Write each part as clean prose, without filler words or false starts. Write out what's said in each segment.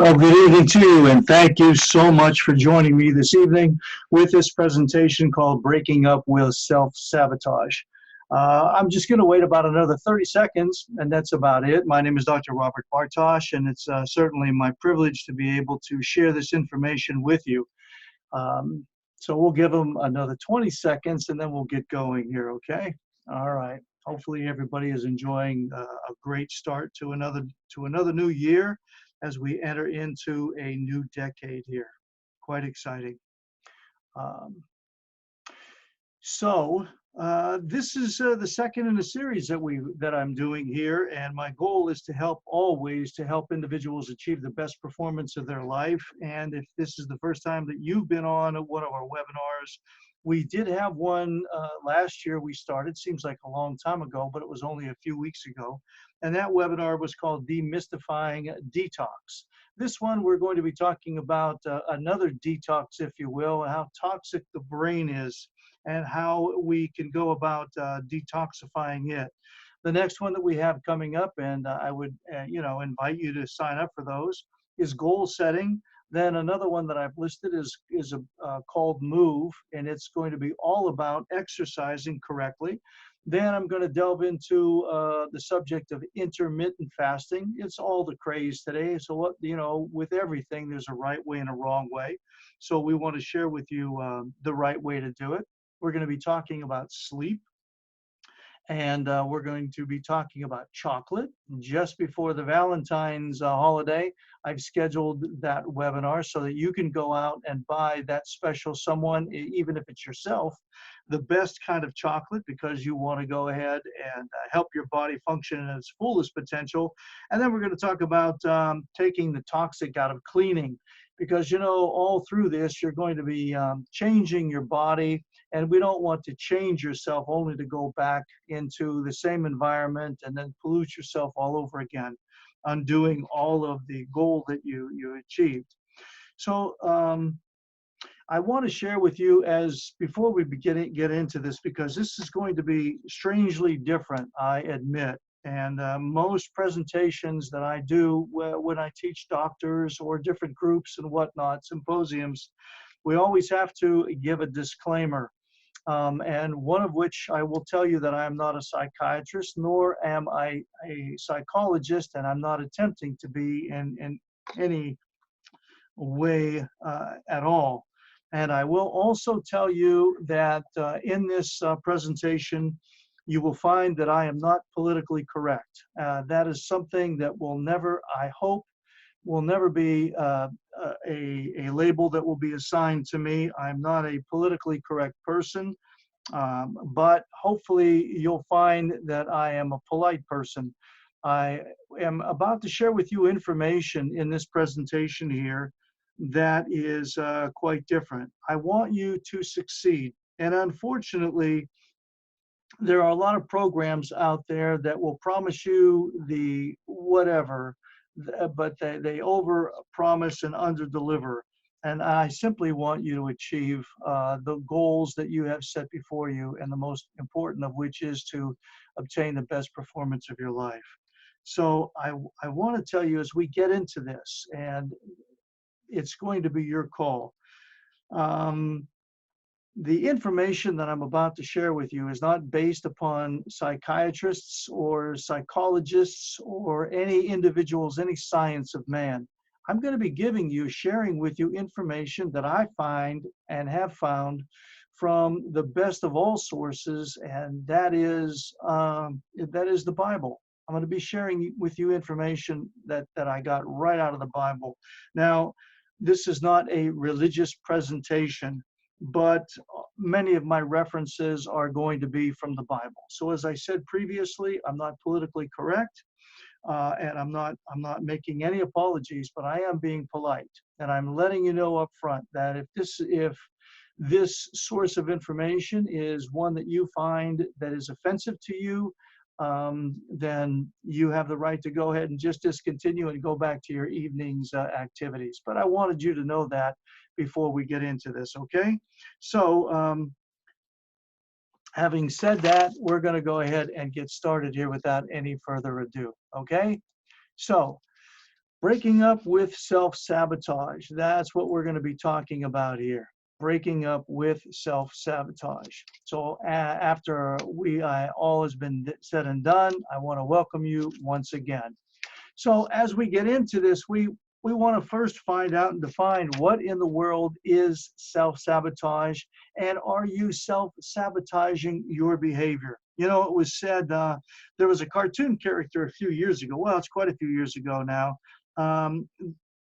Well, good evening to you, and thank you so much for joining me this evening with this presentation called Breaking Up with Self-Sabotage. I'm just going to wait about another 30 seconds, and that's about it. My name is Dr. Robert Bartosh, and it's certainly my privilege to be able to share this information with you. Um, so we'll give them another 20 seconds, and then we'll get going here, okay? All right. Hopefully everybody is enjoying a great start to another new year as we enter into a new decade here. Quite exciting. Um, this is the second in a series that I'm doing here, and my goal is to help individuals achieve the best performance of their life. And if this is the first time that you've been on one of our webinars, we did have one last year. We started, seems like a long time ago, but it was only a few weeks ago. And that webinar was called Demystifying Detox. This one, we're going to be talking about another detox, if you will, how toxic the brain is and how we can go about detoxifying it. The next one that we have coming up, and I would invite you to sign up for those, is goal setting. Then another one that I've listed is called Move, and it's going to be all about exercising correctly. Then I'm going to delve into the subject of intermittent fasting. It's all the craze today. So with everything, there's a right way and a wrong way. So we want to share with you the right way to do it. We're going to be talking about sleep, and we're going to be talking about chocolate. Just before the Valentine's holiday, I've scheduled that webinar so that you can go out and buy that special someone, even if it's yourself, the best kind of chocolate, because you want to go ahead and help your body function in its fullest potential. And then we're going to talk about taking the toxic out of cleaning, because all through this you're going to be changing your body, and we don't want to change yourself only to go back into the same environment and then pollute yourself all over again, undoing all of the goal that you achieved. So I want to share with you, as before we get into this, because this is going to be strangely different, I admit. And most presentations that I do when I teach doctors or different groups and whatnot, symposiums, we always have to give a disclaimer. And one of which I will tell you that I am not a psychiatrist, nor am I a psychologist, and I'm not attempting to be in any way at all. And I will also tell you that in this presentation, you will find that I am not politically correct. That is something that will never, I hope, will never be a label that will be assigned to me. I'm not a politically correct person, but hopefully you'll find that I am a polite person. I am about to share with you information in this presentation here that is quite different. I want you to succeed. And unfortunately, there are a lot of programs out there that will promise you the whatever, but they over promise and under deliver. And I simply want you to achieve the goals that you have set before you, and the most important of which is to obtain the best performance of your life. So I want to tell you, as we get into this, and it's going to be your call. The information that I'm about to share with you is not based upon psychiatrists or psychologists or any individuals, any science of man. I'm going to be sharing with you information that I find and have found from the best of all sources, and that is the Bible. I'm going to be sharing with you information that I got right out of the Bible. Now, this is not a religious presentation, but many of my references are going to be from the Bible. So as I said previously, I'm not politically correct, and I'm not making any apologies, but I am being polite, and I'm letting you know up front that if this source of information is one that you find that is offensive to you, then you have the right to go ahead and just discontinue and go back to your evening's activities. But I wanted you to know that before we get into this, okay? So having said that, we're going to go ahead and get started here without any further ado, okay? So Breaking up with self-sabotage. That's what we're going to be talking about here. Breaking up with self-sabotage. So after all has been said and done, I want to welcome you once again. So as we get into this, we want to first find out and define what in the world is self-sabotage, and are you self-sabotaging your behavior? You know, it was said, there was a cartoon character a few years ago, well, it's quite a few years ago now, um,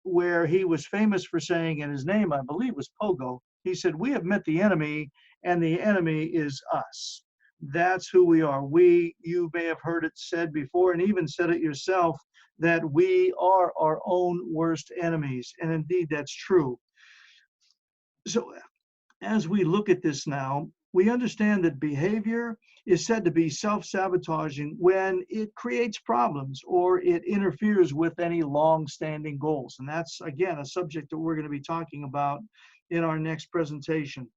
where he was famous for saying, and his name, I believe, was Pogo. He said, "We have met the enemy, and the enemy is us." That's who we are. You may have heard it said before, and even said it yourself, that we are our own worst enemies. And indeed, that's true. So as we look at this now, we understand that behavior is said to be self-sabotaging when it creates problems or it interferes with any long-standing goals. And that's, again, a subject that we're going to be talking about in our next presentation.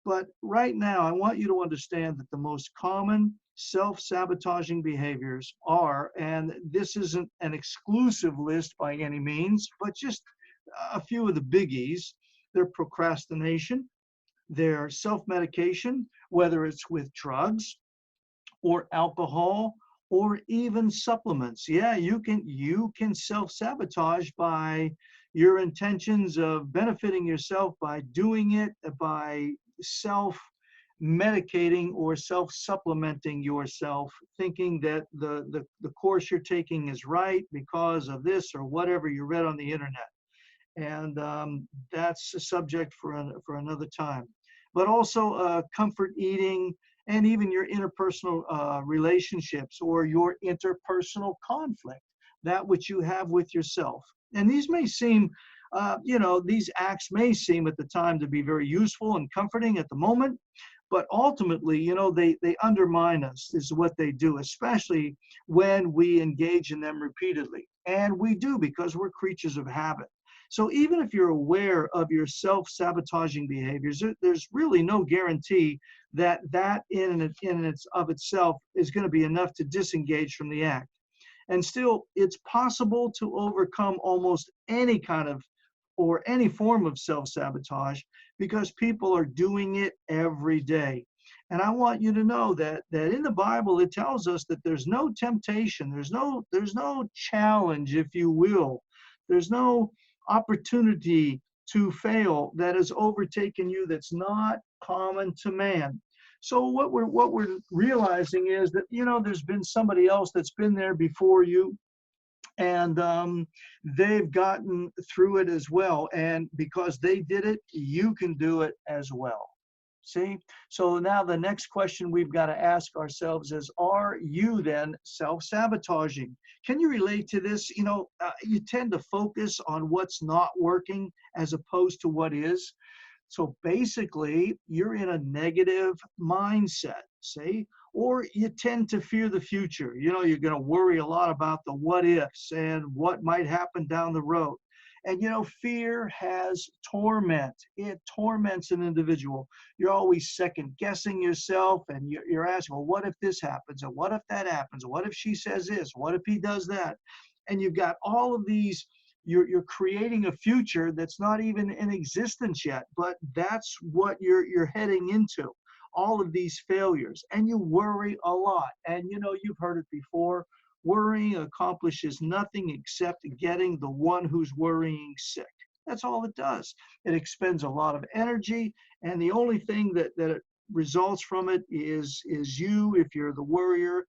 But right now, I want you to understand that the most common self-sabotaging behaviors are, and this isn't an exclusive list by any means, but just a few of the biggies. They're procrastination, their self-medication, whether it's with drugs or alcohol or even supplements. Yeah, you can self-sabotage by your intentions of benefiting yourself by doing it, by self-medicating or self-supplementing yourself, thinking that the course you're taking is right because of this or whatever you read on the internet. And that's a subject for another time. But also comfort eating, and even your interpersonal relationships or your interpersonal conflict, that which you have with yourself. And these may seem, these acts may seem at the time to be very useful and comforting at the moment, but ultimately, they undermine us, is what they do, especially when we engage in them repeatedly. And we do, because we're creatures of habit. So even if you're aware of your self-sabotaging behaviors, there's really no guarantee that in and of itself is going to be enough to disengage from the act. And still, it's possible to overcome almost any kind of or any form of self-sabotage because people are doing it every day. And I want you to know that in the Bible it tells us that there's no temptation, there's no challenge, if you will. There's no opportunity to fail that has overtaken you that's not common to man. So what we're realizing is that there's been somebody else that's been there before you, and they've gotten through it as well. And because they did it, you can do it as well. See? So now the next question we've got to ask ourselves is, are you then self-sabotaging? Can you relate to this? You tend to focus on what's not working as opposed to what is. So basically, you're in a negative mindset, see? Or you tend to fear the future. You're going to worry a lot about the what ifs and what might happen down the road. And fear has torment. It torments an individual. You're always second guessing yourself, and you're asking, well, what if this happens? And what if that happens? What if she says this? What if he does that? And you've got all of these. You're creating a future that's not even in existence yet, but that's what you're heading into. All of these failures, and you worry a lot. And you've heard it before. Worrying accomplishes nothing except getting the one who's worrying sick. That's all it does. It expends a lot of energy, and the only thing that it results from it is you, if you're the worrier,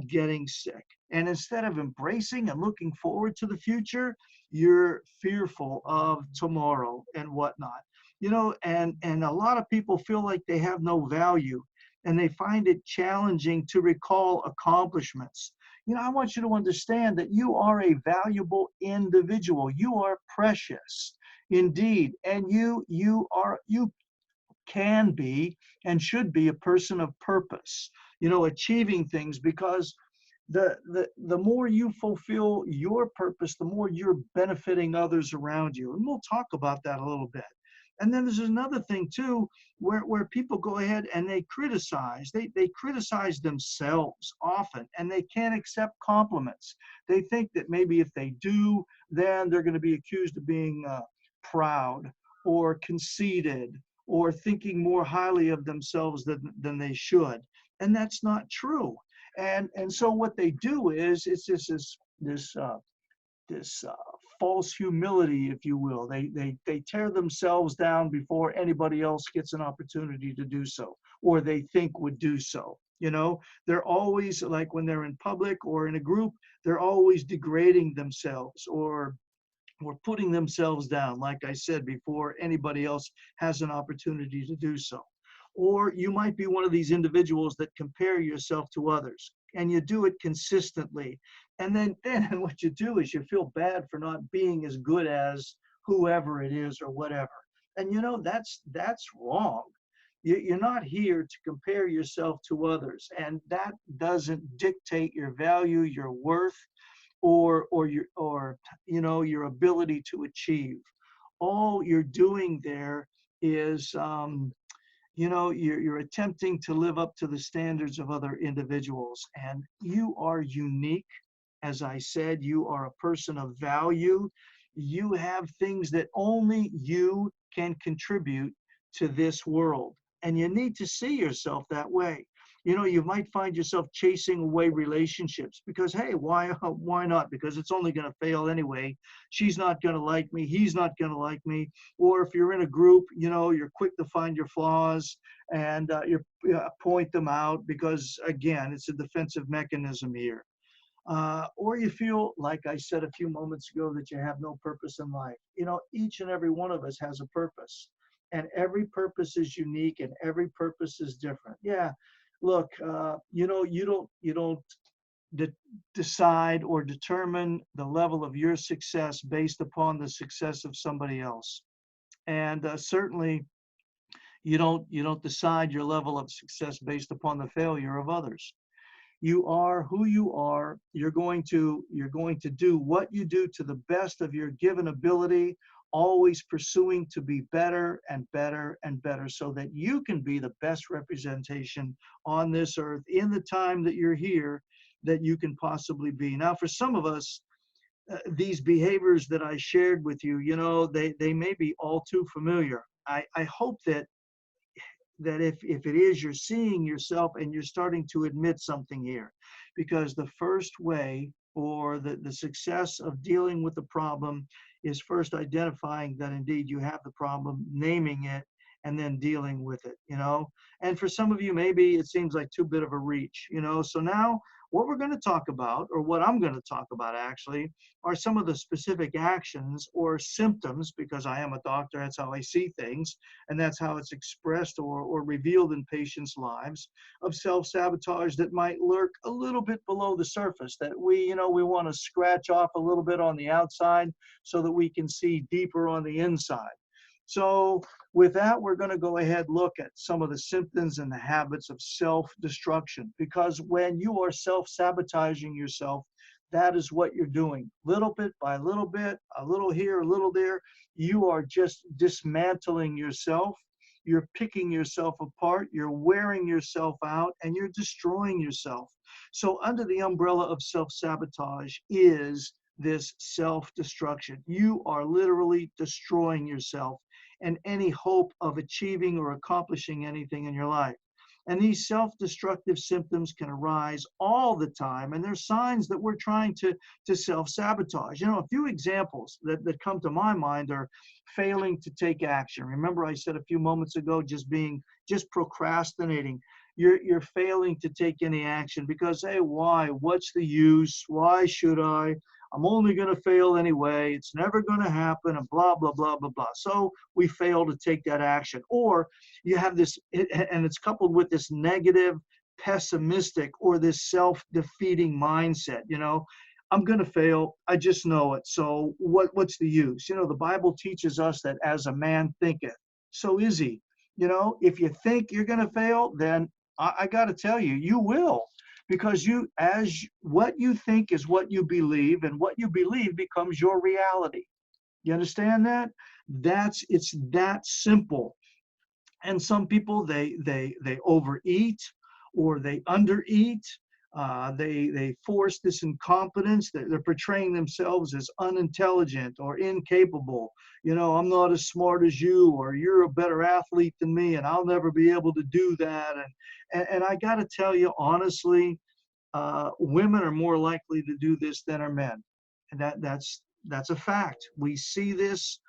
getting sick. And instead of embracing and looking forward to the future, you're fearful of tomorrow and whatnot. And a lot of people feel like they have no value, and they find it challenging to recall accomplishments. I want you to understand that you are a valuable individual. You are precious indeed. And you can be and should be a person of purpose, achieving things, because the more you fulfill your purpose, the more you're benefiting others around you. And we'll talk about that a little bit. And then there's another thing too, where people go ahead and they criticize. They criticize themselves often, and they can't accept compliments. They think that maybe if they do, then they're going to be accused of being proud or conceited or thinking more highly of themselves than they should. And that's not true. And so what they do is it's just this false humility, if you will. They tear themselves down before anybody else gets an opportunity to do so, or they think would do so. You know, they're always like when they're in public or in a group, they're always degrading themselves or putting themselves down, like I said, before anybody else has an opportunity to do so. Or you might be one of these individuals that compare yourself to others and you do it consistently. And then what you do is you feel bad for not being as good as whoever it is or whatever. And you know, that's wrong. You're not here to compare yourself to others, and that doesn't dictate your value, your worth, or you know, your ability to achieve. All you're doing there is you know, you're attempting to live up to the standards of other individuals, and you are unique. As I said, you are a person of value. You have things that only you can contribute to this world, and you need to see yourself that way. You know, you might find yourself chasing away relationships because, hey, why not? Because it's only going to fail anyway. She's not going to like me. He's not going to like me. Or if you're in a group, you know, you're quick to find your flaws and you point them out because, again, it's a defensive mechanism here. Or you feel, like I said a few moments ago, that you have no purpose in life. You know, each and every one of us has a purpose, and every purpose is unique, and every purpose is different. Yeah, look, you know, you don't decide or determine the level of your success based upon the success of somebody else, and certainly you don't decide your level of success based upon the failure of others. You are who you are. You're going to do what you do to the best of your given ability, always pursuing to be better and better and better so that you can be the best representation on this earth in the time that you're here that you can possibly be. Now, for some of us, these behaviors that I shared with you, you know, they may be all too familiar. I hope that if it is, you're seeing yourself and you're starting to admit something here. Because the first way, or the success of dealing with the problem, is first identifying that indeed you have the problem, naming it, and then dealing with it, you know. And for some of you, maybe it seems like too bit of a reach, you know. So now what we're going to talk about, or what I'm going to talk about actually, are some of the specific actions or symptoms, because I am a doctor, that's how I see things, and that's how it's expressed or revealed in patients' lives, of self-sabotage that might lurk a little bit below the surface, that we want to scratch off a little bit on the outside so that we can see deeper on the inside. So with that, we're going to go ahead and look at some of the symptoms and the habits of self-destruction, because when you are self-sabotaging yourself, that is what you're doing. Little bit by little bit, a little here, a little there, you are just dismantling yourself. You're picking yourself apart, you're wearing yourself out, and you're destroying yourself. So under the umbrella of self-sabotage is this self-destruction. You are literally destroying yourself and any hope of achieving or accomplishing anything in your life. And these self-destructive symptoms can arise all the time, and they're signs that we're trying to self-sabotage. You know, a few examples that come to my mind are failing to take action. Remember, I said a few moments ago, just procrastinating. You're failing to take any action because, hey, why? What's the use? Why should I? I'm only going to fail anyway. It's never going to happen, and blah, blah, blah, blah, blah. So we fail to take that action. Or you have this, and it's coupled with this negative, pessimistic, or this self-defeating mindset. You know, I'm going to fail. I just know it. So what's the use? You know, the Bible teaches us that as a man thinketh, so is he. You know, if you think you're going to fail, then I got to tell you, you will. Because what you think is what you believe, and what you believe becomes your reality. You understand that? It's that simple. And some people, they overeat or they undereat. They force this incompetence. They're portraying themselves as unintelligent or incapable. You know, I'm not as smart as you, or you're a better athlete than me, and I'll never be able to do that. And I got to tell you honestly, women are more likely to do this than are men, and that's a fact. We see this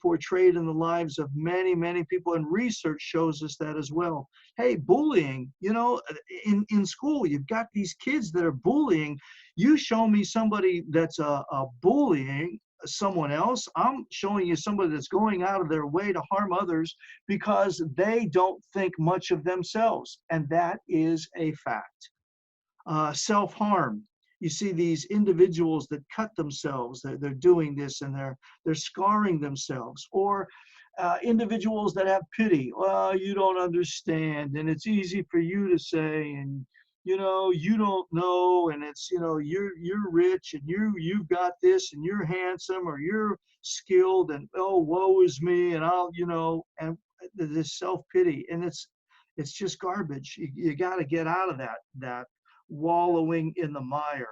portrayed in the lives of many people, and research shows us that as well. Hey, bullying, you know, in school, you've got these kids that are bullying. You show me somebody that's a bullying someone else, I'm showing you somebody that's going out of their way to harm others because they don't think much of themselves, and that is a fact. Self-harm. You see these individuals that cut themselves. They're doing this, and they're scarring themselves. Or individuals that have pity. Well, you don't understand, and it's easy for you to say, and you know you don't know, and it's you're rich, and you've got this, and you're handsome, or you're skilled, and oh woe is me, and I'll and this self-pity, and it's just garbage. You got to get out of that wallowing in the mire,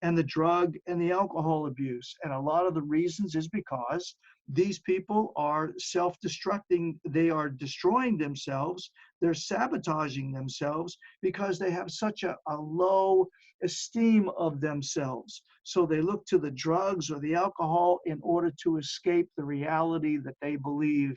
and the drug and the alcohol abuse. And a lot of the reasons is because these people are self-destructing. They are destroying themselves. They're sabotaging themselves because they have such a low esteem of themselves. So they look to the drugs or the alcohol in order to escape the reality that they believe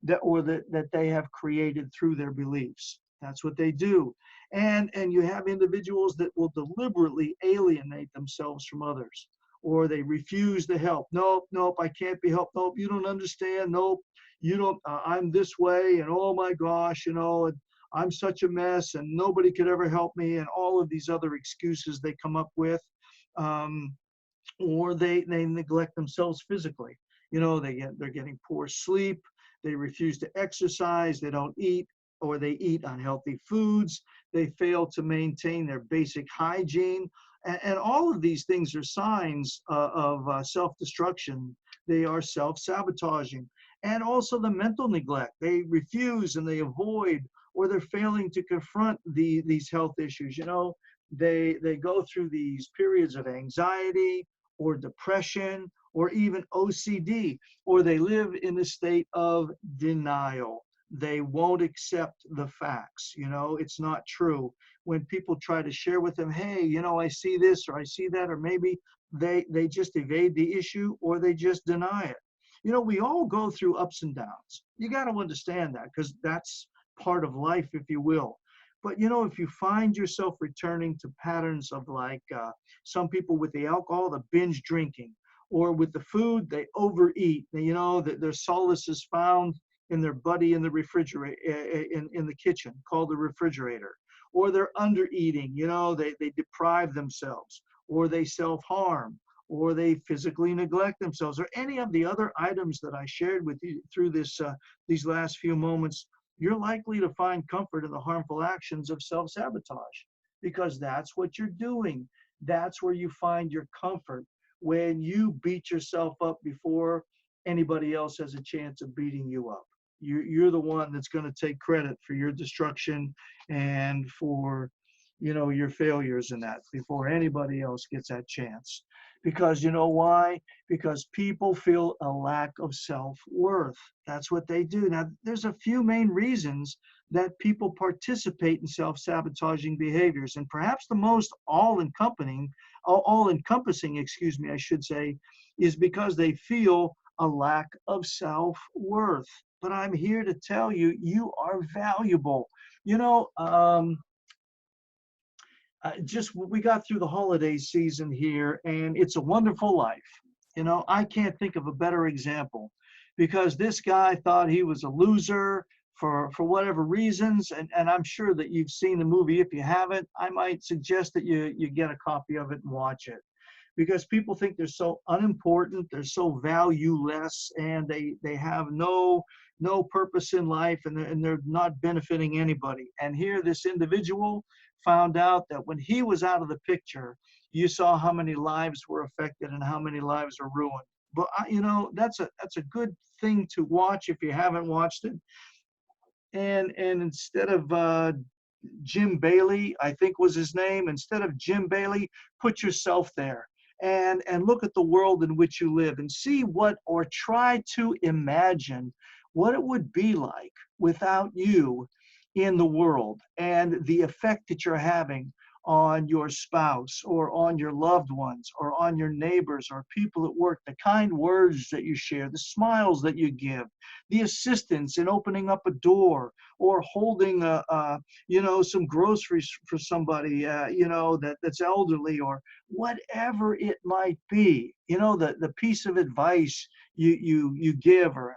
that they have created through their beliefs. That's what they do. And you have individuals that will deliberately alienate themselves from others, or they refuse to help. Nope, I can't be helped. Nope, you don't understand. Nope, you don't. I'm this way, and oh my gosh, and I'm such a mess, and nobody could ever help me, and all of these other excuses they come up with. Um, or they neglect themselves physically. They're getting poor sleep. They refuse to exercise. They don't eat, or they eat unhealthy foods. They fail to maintain their basic hygiene. And all of these things are signs of self-destruction. They are self-sabotaging. And also the mental neglect. They refuse and they avoid, or they're failing to confront these health issues. They go through these periods of anxiety or depression or even OCD, or they live in a state of denial. They won't accept the facts. It's not true. When people try to share with them, hey, I see this or I see that, or maybe they just evade the issue, or they just deny it. We all go through ups and downs. You got to understand that, because that's part of life, if you will. But if you find yourself returning to patterns of, like some people with the alcohol, the binge drinking, or with the food, they overeat. That their solace is found in their buddy in the refrigerator, in the kitchen, called the refrigerator. Or they're under eating. They deprive themselves, or they self-harm, or they physically neglect themselves, or any of the other items that I shared with you through these last few moments. You're likely to find comfort in the harmful actions of self-sabotage, because that's what you're doing. That's where you find your comfort, when you beat yourself up before anybody else has a chance of beating you up. You're the one that's going to take credit for your destruction and for your failures in that, before anybody else gets that chance. Because you know why? Because people feel a lack of self-worth. That's what they do. Now, there's a few main reasons that people participate in self-sabotaging behaviors, and perhaps the most all-encompassing, excuse me, I should say, is because they feel a lack of self-worth. But I'm here to tell you, you are valuable. Just we got through the holiday season here, and It's a Wonderful Life. I can't think of a better example, because this guy thought he was a loser for whatever reasons, and I'm sure that you've seen the movie. If you haven't, I might suggest that you get a copy of it and watch it, because people think they're so unimportant, they're so valueless, and they have no purpose in life, and they're not benefiting anybody. And here, this individual found out that when he was out of the picture, you saw how many lives were affected and how many lives were ruined. But you know, that's a good thing to watch if you haven't watched it. And instead of Jim Bailey, I think was his name. Instead of Jim Bailey, put yourself there and look at the world in which you live and see what, or try to imagine what it would be like without you in the world and the effect that you're having on your spouse or on your loved ones or on your neighbors or people at work, the kind words that you share, the smiles that you give, the assistance in opening up a door or holding you know, some groceries for somebody, you know, that's elderly or whatever it might be. You know, the piece of advice you give, or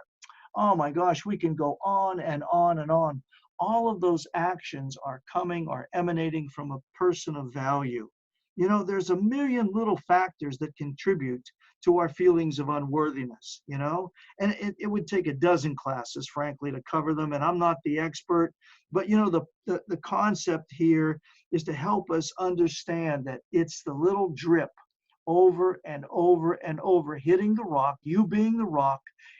oh my gosh, we can go on and on and on. All of those actions are coming or emanating from a person of value. You know, there's a million little factors that contribute to our feelings of unworthiness, you know, and it would take a dozen classes, frankly, to cover them. And I'm not the expert, but you know, the concept here is to help us understand that it's the little drip over and over and over hitting the rock, you being the rock,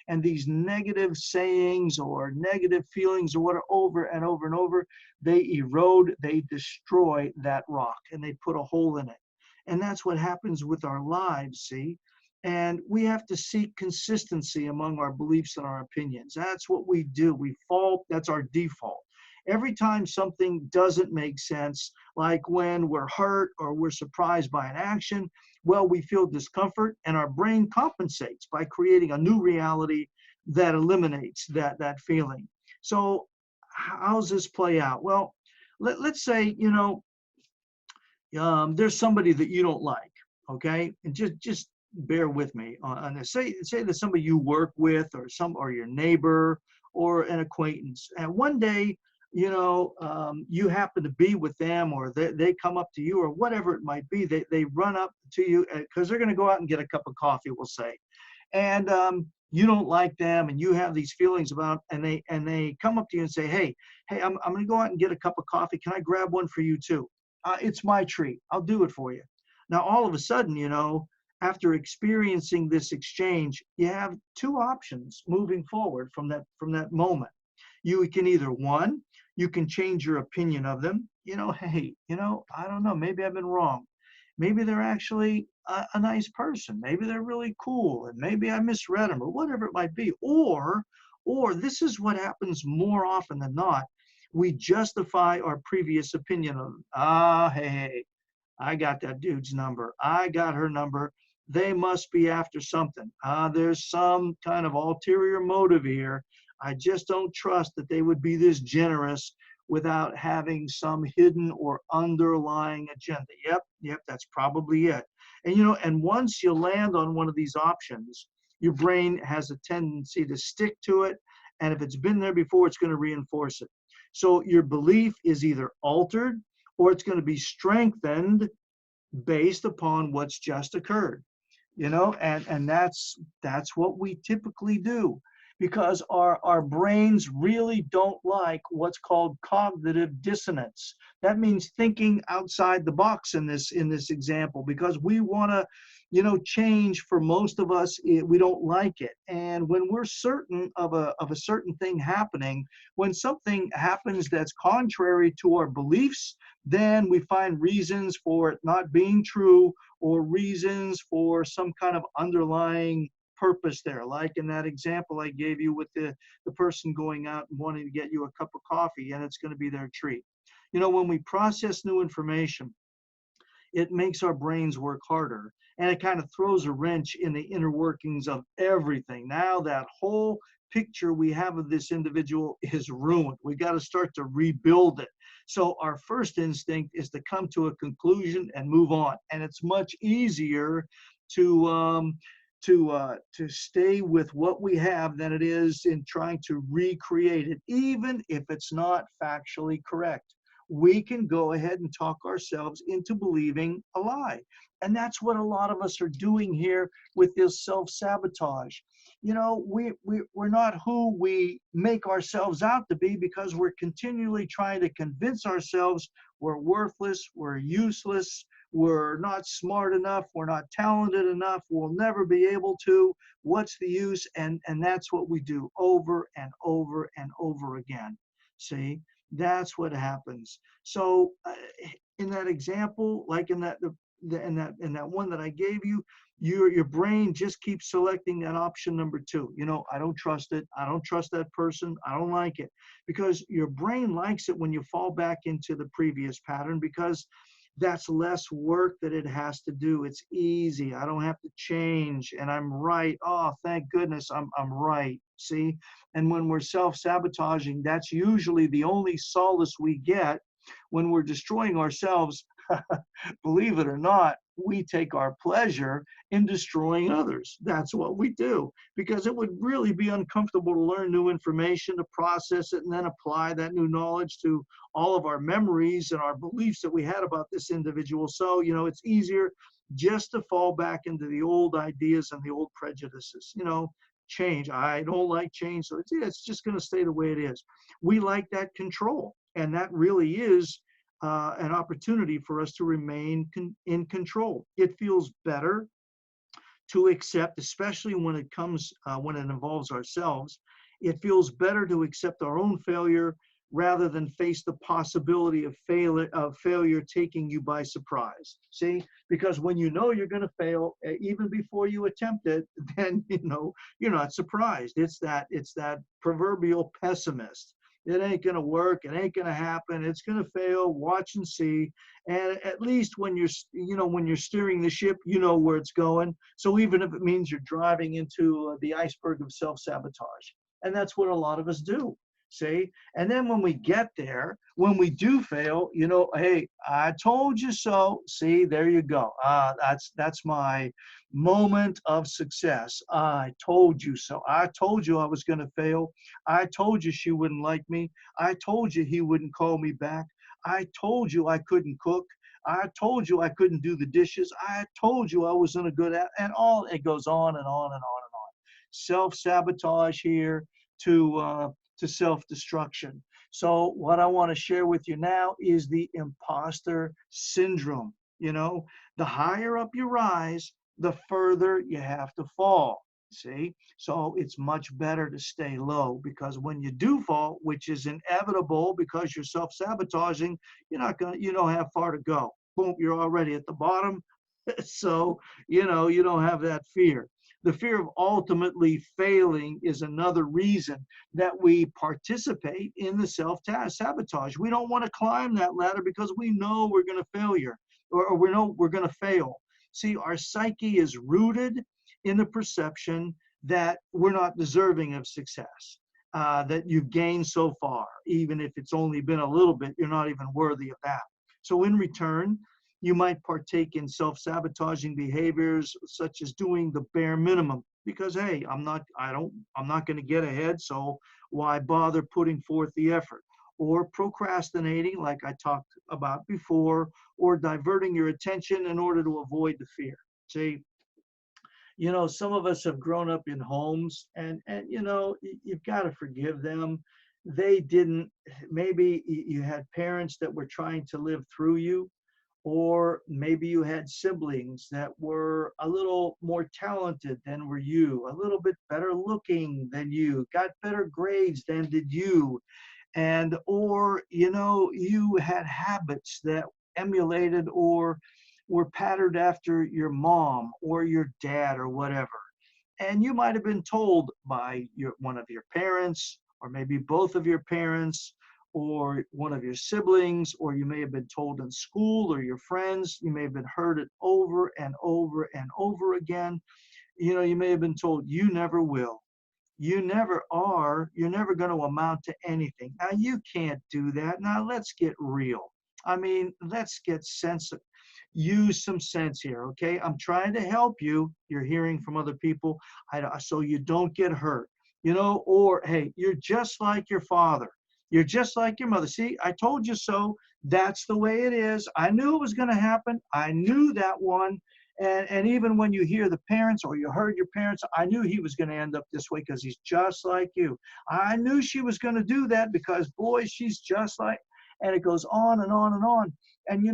and these negative sayings or negative feelings or what are over and over and over, they erode, they destroy that rock, and they put a hole in it. And that's what happens with our lives, see? And we have to seek consistency among our beliefs and our opinions. That's what we do. We fall, that's our default. Every time something doesn't make sense, like when we're hurt or we're surprised by an action, well, we feel discomfort and our brain compensates by creating a new reality that eliminates that feeling. So how's this play out? Well, let's say, you know, there's somebody that you don't like, okay? And just bear with me on this. Say that somebody you work with or your neighbor or an acquaintance. And one day, you know, you happen to be with them or they come up to you or whatever it might be. They run up to you because they're going to go out and get a cup of coffee, we'll say. And you don't like them and you have these feelings about, and they come up to you and say, hey, I'm going to go out and get a cup of coffee. Can I grab one for you too? It's my treat. I'll do it for you. Now, all of a sudden, you know, after experiencing this exchange, you have two options moving forward from that moment. You can either, one, you can change your opinion of them. You know, hey, you know, I don't know, maybe I've been wrong. Maybe they're actually a nice person. Maybe they're really cool, and maybe I misread them, or whatever it might be. Or this is what happens more often than not. We justify our previous opinion of them. Hey, I got that dude's number. I got her number. They must be after something. There's some kind of ulterior motive here. I just don't trust that they would be this generous without having some hidden or underlying agenda. Yep, that's probably it. And you know, and once you land on one of these options, your brain has a tendency to stick to it. And if it's been there before, it's going to reinforce it. So your belief is either altered or it's going to be strengthened based upon what's just occurred, you know, and that's what we typically do because our brains really don't like what's called cognitive dissonance. That means thinking outside the box in this example, because we want to, you know, change. For most of us, we don't like it. And when we're certain of a certain thing happening, when something happens that's contrary to our beliefs, then we find reasons for it not being true or reasons for some kind of underlying purpose there. Like in that example I gave you with the person going out and wanting to get you a cup of coffee and it's going to be their treat. You know, when we process new information, it makes our brains work harder and it kind of throws a wrench in the inner workings of everything. Now that whole picture we have of this individual is ruined. We got to start to rebuild it. So our first instinct is to come to a conclusion and move on. And it's much easier to to stay with what we have than it is in trying to recreate it, even if it's not factually correct. We can go ahead and talk ourselves into believing a lie. And that's what a lot of us are doing here with this self-sabotage. You know, we're not who we make ourselves out to be because we're continually trying to convince ourselves we're worthless, we're useless, we're not smart enough, we're not talented enough, we'll never be able to. What's the use? And that's what we do over and over and over again. See, that's what happens. So in that example, like in that one that I gave you, your brain just keeps selecting that option number two. You know, I don't trust it. I don't trust that person. I don't like it, because your brain likes it when you fall back into the previous pattern, because that's less work that it has to do. It's easy. I don't have to change, and I'm right. Oh, thank goodness I'm right. See? And when we're self-sabotaging, that's usually the only solace we get when we're destroying ourselves. Believe it or not, we take our pleasure in destroying others. That's what we do, because it would really be uncomfortable to learn new information, to process it, and then apply that new knowledge to all of our memories and our beliefs that we had about this individual. So, you know, it's easier just to fall back into the old ideas and the old prejudices. You know, change. I don't like change, so it's just going to stay the way it is. We like that control, and that really is an opportunity for us to remain in control. It feels better to accept, especially when it comes, when it involves ourselves. It feels better to accept our own failure rather than face the possibility of failure taking you by surprise. See, because when you know you're going to fail, even before you attempt it, then you know you're not surprised. It's that proverbial pessimist. It ain't going to work. It ain't going to happen. It's going to fail. Watch and see. And at least when you're steering the ship, you know where it's going. So even if it means you're driving into the iceberg of self-sabotage, and that's what a lot of us do. See? And then when we get there, when we do fail, you know, hey, I told you so. See, there you go. That's my moment of success. I told you so. I told you I was going to fail. I told you she wouldn't like me. I told you he wouldn't call me back. I told you I couldn't cook. I told you I couldn't do the dishes. I told you I wasn't a good at, and all it goes on and on and on and on. Self-sabotage here to self-destruction. So what I want to share with you now is the imposter syndrome. You know, the higher up you rise, the further you have to fall. See, so it's much better to stay low, because when you do fall, which is inevitable because you're self-sabotaging, you don't have far to go. Boom, you're already at the bottom. So, you know, you don't have that fear. The fear of ultimately failing is another reason that we participate in the self-sabotage. We don't want to climb that ladder because we know we're going to failure, or we know we're going to fail. See, our psyche is rooted in the perception that we're not deserving of success, that you've gained so far. Even if it's only been a little bit, you're not even worthy of that. So in return, you might partake in self-sabotaging behaviors such as doing the bare minimum, because hey, I'm not going to get ahead, so why bother putting forth the effort? Or procrastinating, like I talked about before, or diverting your attention in order to avoid the fear. See, you know, some of us have grown up in homes, and you know, you've got to forgive them. They didn't, maybe you had parents that were trying to live through you, or maybe you had siblings that were a little more talented than were you, a little bit better looking than you, got better grades than did you. And or you know, you had habits that emulated or were patterned after your mom or your dad or whatever. And you might have been told by one of your parents, or maybe both of your parents, or one of your siblings, or you may have been told in school or your friends. You may have been heard it over and over and over again. You know, you may have been told, you never will. You never are. You're never going to amount to anything. Now, you can't do that. Now, let's get real. I mean, let's get sensitive. Use some sense here, okay? I'm trying to help you. You're hearing from other people, so you don't get hurt, you know, or hey, you're just like your father. You're just like your mother. See, I told you so. That's the way it is. I knew it was going to happen. I knew that one. And even when you hear the parents, or you heard your parents, I knew he was going to end up this way because he's just like you. I knew she was going to do that because, boy, she's just like, and it goes on and on and on. And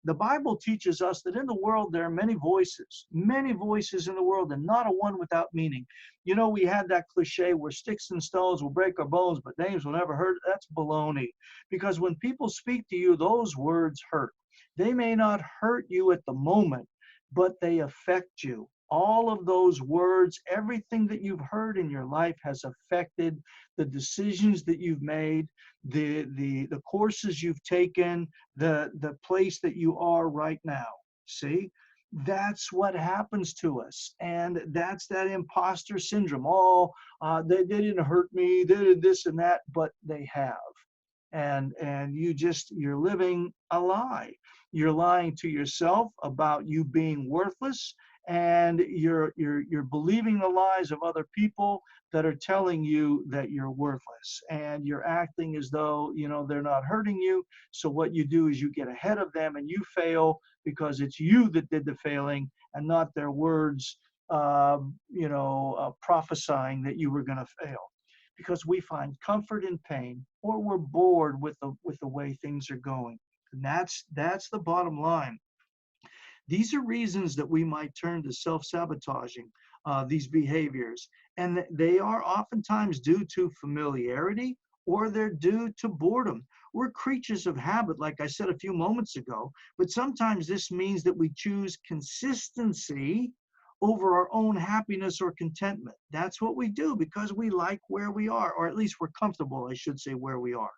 the Bible teaches us that in the world there are many voices in the world, and not a one without meaning. We had that cliche where sticks and stones will break our bones, but names will never hurt. That's baloney. Because when people speak to you, those words hurt. They may not hurt you at the moment, but they affect you. All of those words, everything that you've heard in your life has affected the decisions that you've made, the courses you've taken, the place that you are right now. See, that's what happens to us, and that's that imposter syndrome. Oh, they didn't hurt me, they did this and that, but they have. And you're living a lie. You're lying to yourself about you being worthless, and you're believing the lies of other people that are telling you that you're worthless, and you're acting as though they're not hurting you. So what you do is you get ahead of them and you fail because it's you that did the failing and not their words prophesying that you were going to fail, because we find comfort in pain, or we're bored with the way things are going. And that's the bottom line. These are reasons that we might turn to self-sabotaging these behaviors. And they are oftentimes due to familiarity, or they're due to boredom. We're creatures of habit, like I said a few moments ago, but sometimes this means that we choose consistency over our own happiness or contentment. That's what we do because we like where we are, or at least we're comfortable, I should say, where we are.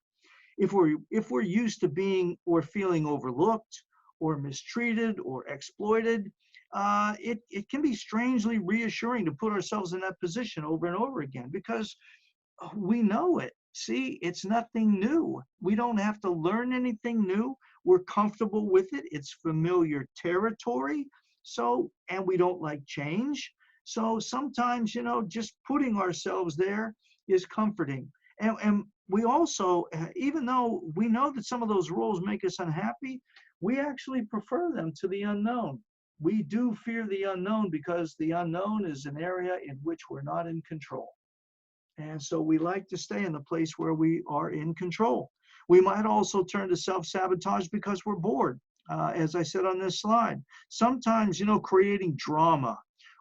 If we're used to being or feeling overlooked or mistreated or exploited, it can be strangely reassuring to put ourselves in that position over and over again, because we know it. See, it's nothing new. We don't have to learn anything new. We're comfortable with it. It's familiar territory. So, and we don't like change. So sometimes, just putting ourselves there is comforting. And we also, even though we know that some of those roles make us unhappy, we actually prefer them to the unknown. We do fear the unknown because the unknown is an area in which we're not in control. And so we like to stay in the place where we are in control. We might also turn to self-sabotage because we're bored, as I said on this slide. Sometimes, creating drama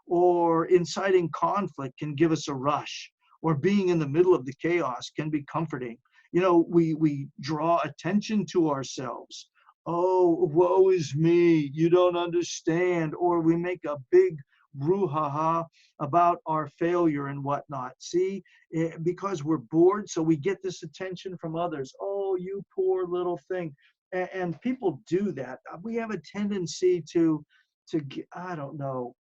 or inciting conflict can give us a rush, or being in the middle of the chaos can be comforting. We draw attention to ourselves. Oh, woe is me, you don't understand. Or we make a big brouhaha about our failure and whatnot. See, because we're bored, so we get this attention from others. Oh, you poor little thing. And people do that. We have a tendency to I don't know,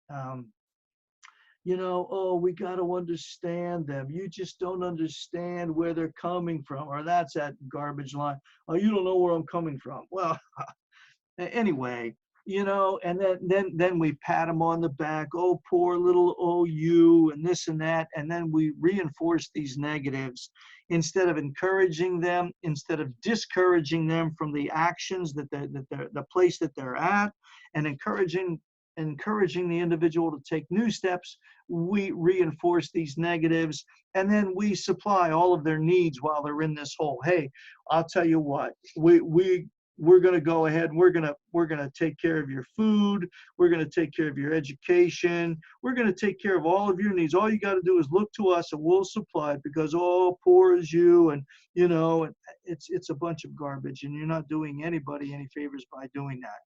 oh, we got to understand them. You just don't understand where they're coming from. Or that's that garbage line. Oh, you don't know where I'm coming from. Well, anyway, and then we pat them on the back. Oh, poor little, oh, you, and this and that. And then we reinforce these negatives instead of encouraging them, instead of discouraging them from the actions that the place that they're at, and encouraging the individual to take new steps. We reinforce these negatives, and then we supply all of their needs while they're in this hole. Hey, I'll tell you what, we're going to go ahead and we're going to take care of your food. We're going to take care of your education. We're going to take care of all of your needs. All you got to do is look to us and we'll supply it, because oh, poor is you. And it's a bunch of garbage, and you're not doing anybody any favors by doing that.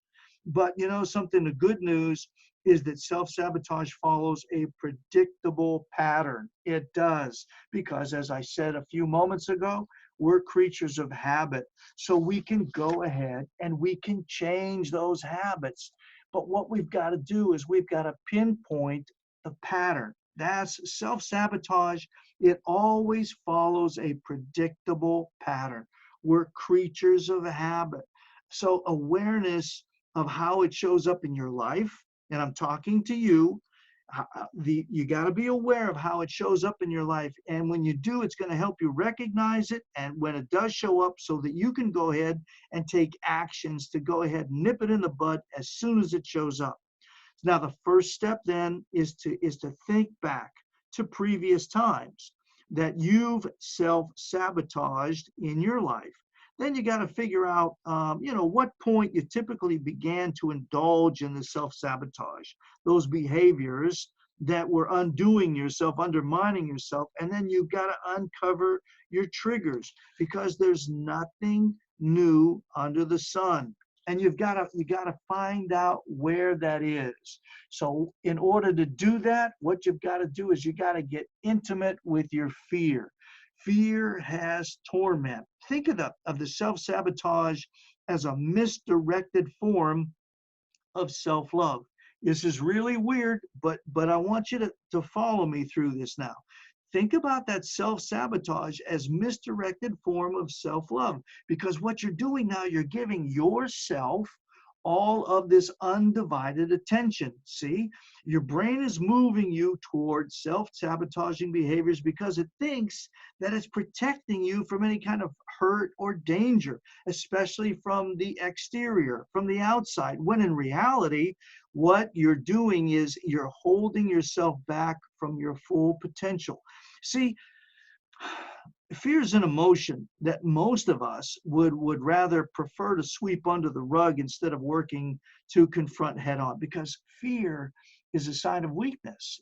But something, the good news is that self-sabotage follows a predictable pattern. It does, because as I said a few moments ago, we're creatures of habit. So we can go ahead and we can change those habits. But what we've got to do is we've got to pinpoint the pattern. That's self-sabotage. It always follows a predictable pattern. We're creatures of habit. So awareness of how it shows up in your life, and I'm talking to you, you got to be aware of how it shows up in your life. And when you do, it's going to help you recognize it, and when it does show up, so that you can go ahead and take actions to go ahead and nip it in the bud as soon as it shows up. Now, the first step then is to think back to previous times that you've self-sabotaged in your life. Then you got to figure out, what point you typically began to indulge in the self-sabotage, those behaviors that were undoing yourself, undermining yourself. And then you've got to uncover your triggers, because there's nothing new under the sun. And you got to find out where that is. So in order to do that, what you've got to do is you got to get intimate with your fear. Fear has torment. Think of the self-sabotage as a misdirected form of self-love. This is really weird, but I want you to follow me through this now. Think about that self-sabotage as misdirected form of self-love, because what you're doing now, you're giving yourself all of this undivided attention. See, your brain is moving you towards self-sabotaging behaviors because it thinks that it's protecting you from any kind of hurt or danger, especially from the exterior, from the outside, when in reality, what you're doing is you're holding yourself back from your full potential. See, fear is an emotion that most of us would rather prefer to sweep under the rug instead of working to confront head on, because fear is a sign of weakness.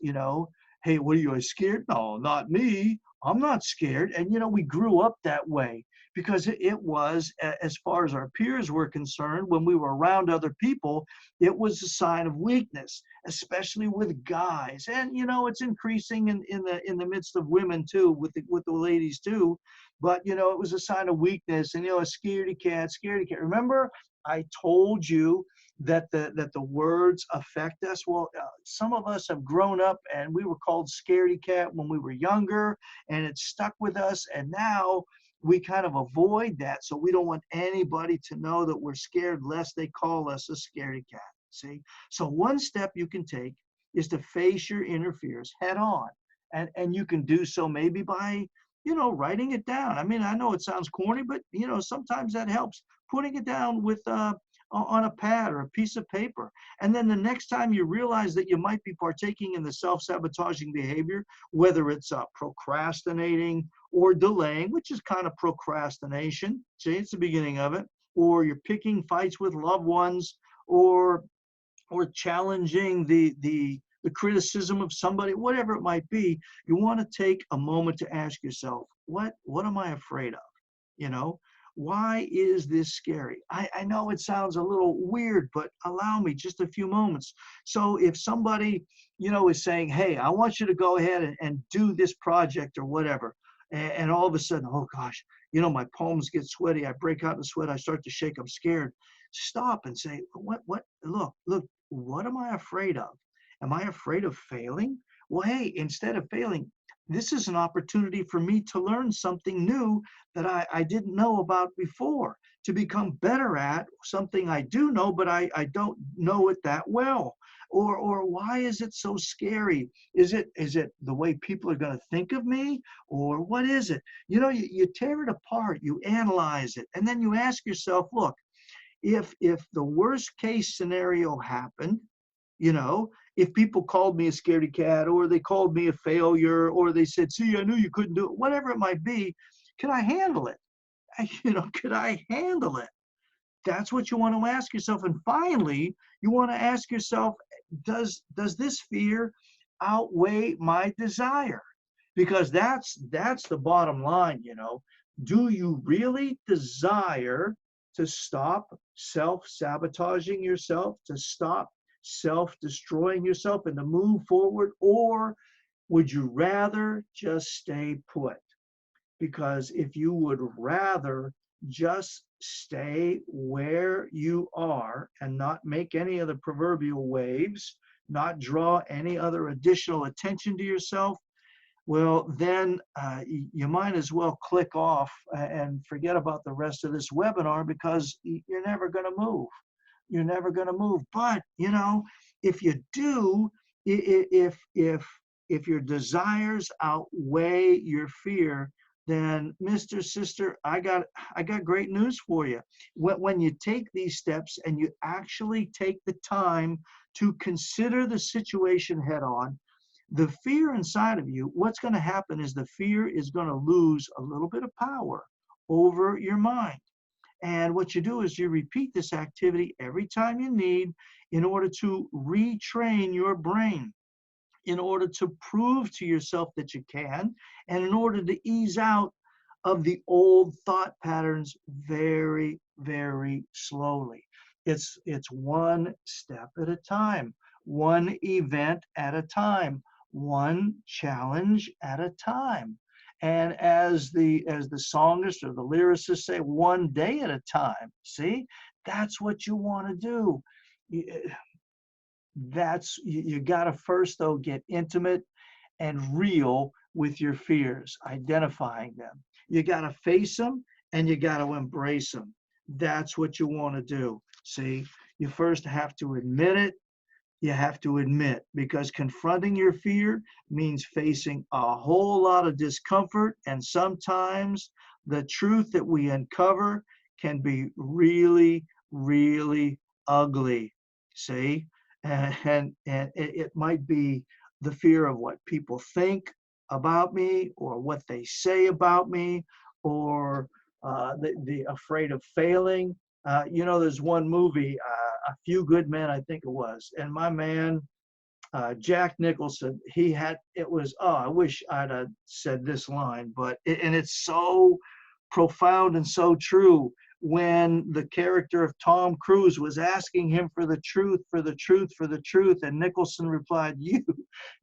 Hey, what are you, scared? No, not me. I'm not scared. And we grew up that way because it was, as far as our peers were concerned, when we were around other people, it was a sign of weakness, especially with guys. And it's increasing in the midst of women too, with the ladies too. But it was a sign of weakness, and a scaredy cat, scaredy cat. Remember, I told you that the words affect us. Well, some of us have grown up and we were called scaredy cat when we were younger, and it stuck with us. And now we kind of avoid that, so we don't want anybody to know that we're scared, lest they call us a scaredy cat. See, so one step you can take is to face your inner fears head on, and you can do so maybe by writing it down. I mean, I know it sounds corny, but sometimes that helps. Putting it down with on a pad or a piece of paper. And then the next time you realize that you might be partaking in the self-sabotaging behavior, whether it's procrastinating or delaying, which is kind of procrastination, see, it's the beginning of it, or you're picking fights with loved ones, or challenging the criticism of somebody, whatever it might be, you want to take a moment to ask yourself, what am I afraid of? Why is this scary? I know it sounds a little weird, but allow me just a few moments. So if somebody, is saying, hey, I want you to go ahead and do this project or whatever, and all of a sudden, oh gosh, my palms get sweaty, I break out in sweat, I start to shake, I'm scared. Stop and say, look, what am I afraid of? Am I afraid of failing? Well, hey, instead of failing, this is an opportunity for me to learn something new that I didn't know about before, to become better at something I do know, but I don't know it that well. Or why is it so scary? Is it the way people are going to think of me? Or what is it? You tear it apart, you analyze it, and then you ask yourself, look, if the worst case scenario happened, if people called me a scaredy cat, or they called me a failure, or they said, see, I knew you couldn't do it, whatever it might be, can I handle it? Could I handle it? That's what you want to ask yourself. And finally, you want to ask yourself, does this fear outweigh my desire? Because that's the bottom line. Do you really desire to stop self-sabotaging yourself, to stop self-destroying yourself, and to move forward? Or would you rather just stay put? Because if you would rather just stay where you are and not make any of the proverbial waves, not draw any other additional attention to yourself, well, then you might as well click off and forget about the rest of this webinar, because you're never going to move. You're never going to move. But, if you do, if your desires outweigh your fear, then Mr. Sister, I got great news for you. When you take these steps and you actually take the time to consider the situation head on, the fear inside of you, what's going to happen is the fear is going to lose a little bit of power over your mind. And what you do is you repeat this activity every time you need in order to retrain your brain, in order to prove to yourself that you can, and in order to ease out of the old thought patterns very, very slowly. It's one step at a time, one event at a time, one challenge at a time. And as the songist or the lyricist say, one day at a time. See, that's what you want to do. That's you got to first though get intimate and real with your fears, identifying them. You got to face them and you got to embrace them. That's what you want to do. See, you first have to admit it. You have to admit, because confronting your fear means facing a whole lot of discomfort, and sometimes the truth that we uncover can be really, really ugly. See, and it might be the fear of what people think about me, or what they say about me, or the afraid of failing. There's one movie, A Few Good Men, I think it was, and my man Jack Nicholson, it was, oh, I wish I'd have said this line, and it's so profound and so true. When the character of Tom Cruise was asking him for the truth, for the truth, for the truth, and Nicholson replied,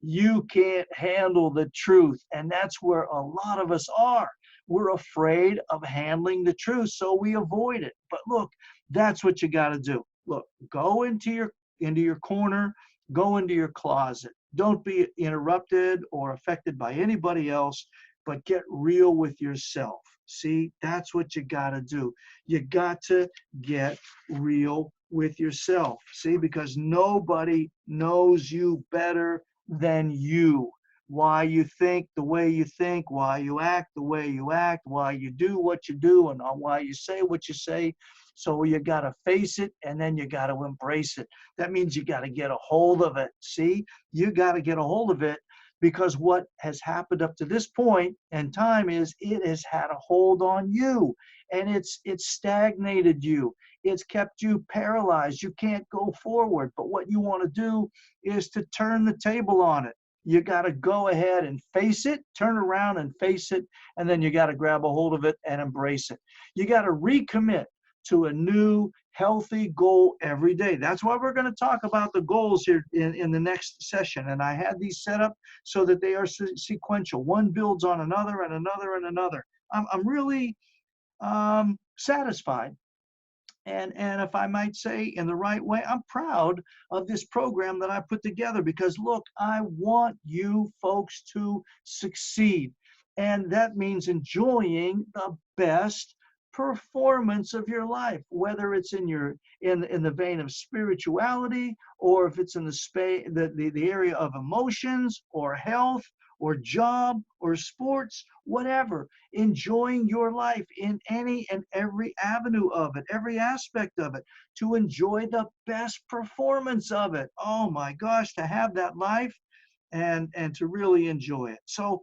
you can't handle the truth. And that's where a lot of us are. We're afraid of handling the truth, so we avoid it. But look, that's what you got to do. Look, go into your corner, go into your closet. Don't be interrupted or affected by anybody else, but get real with yourself. See, that's what you got to do. You got to get real with yourself. See, because nobody knows you better than you. Why you think the way you think, why you act the way you act, why you do what you do, and why you say what you say. So you got to face it, and then you got to embrace it. That means you got to get a hold of it. See, you got to get a hold of it, because what has happened up to this point in time is it has had a hold on you, and it's stagnated you. It's kept you paralyzed. You can't go forward. But what you want to do is to turn the table on it. You got to go ahead and face it, turn around and face it, and then you got to grab a hold of it and embrace it. You got to recommit to a new healthy goal every day. That's why we're going to talk about the goals here in the next session. And I had these set up so that they are sequential. One builds on another and another and another. I'm really satisfied. And if I might say, in the right way, I'm proud of this program that I put together, because look, I want you folks to succeed. And that means enjoying the best performance of your life, whether it's in the vein of spirituality, or if it's in the area of emotions or health or job or sports, whatever. Enjoying your life in any and every avenue of it, every aspect of it, to enjoy the best performance of it. Oh my gosh, to have that life and to really enjoy it. So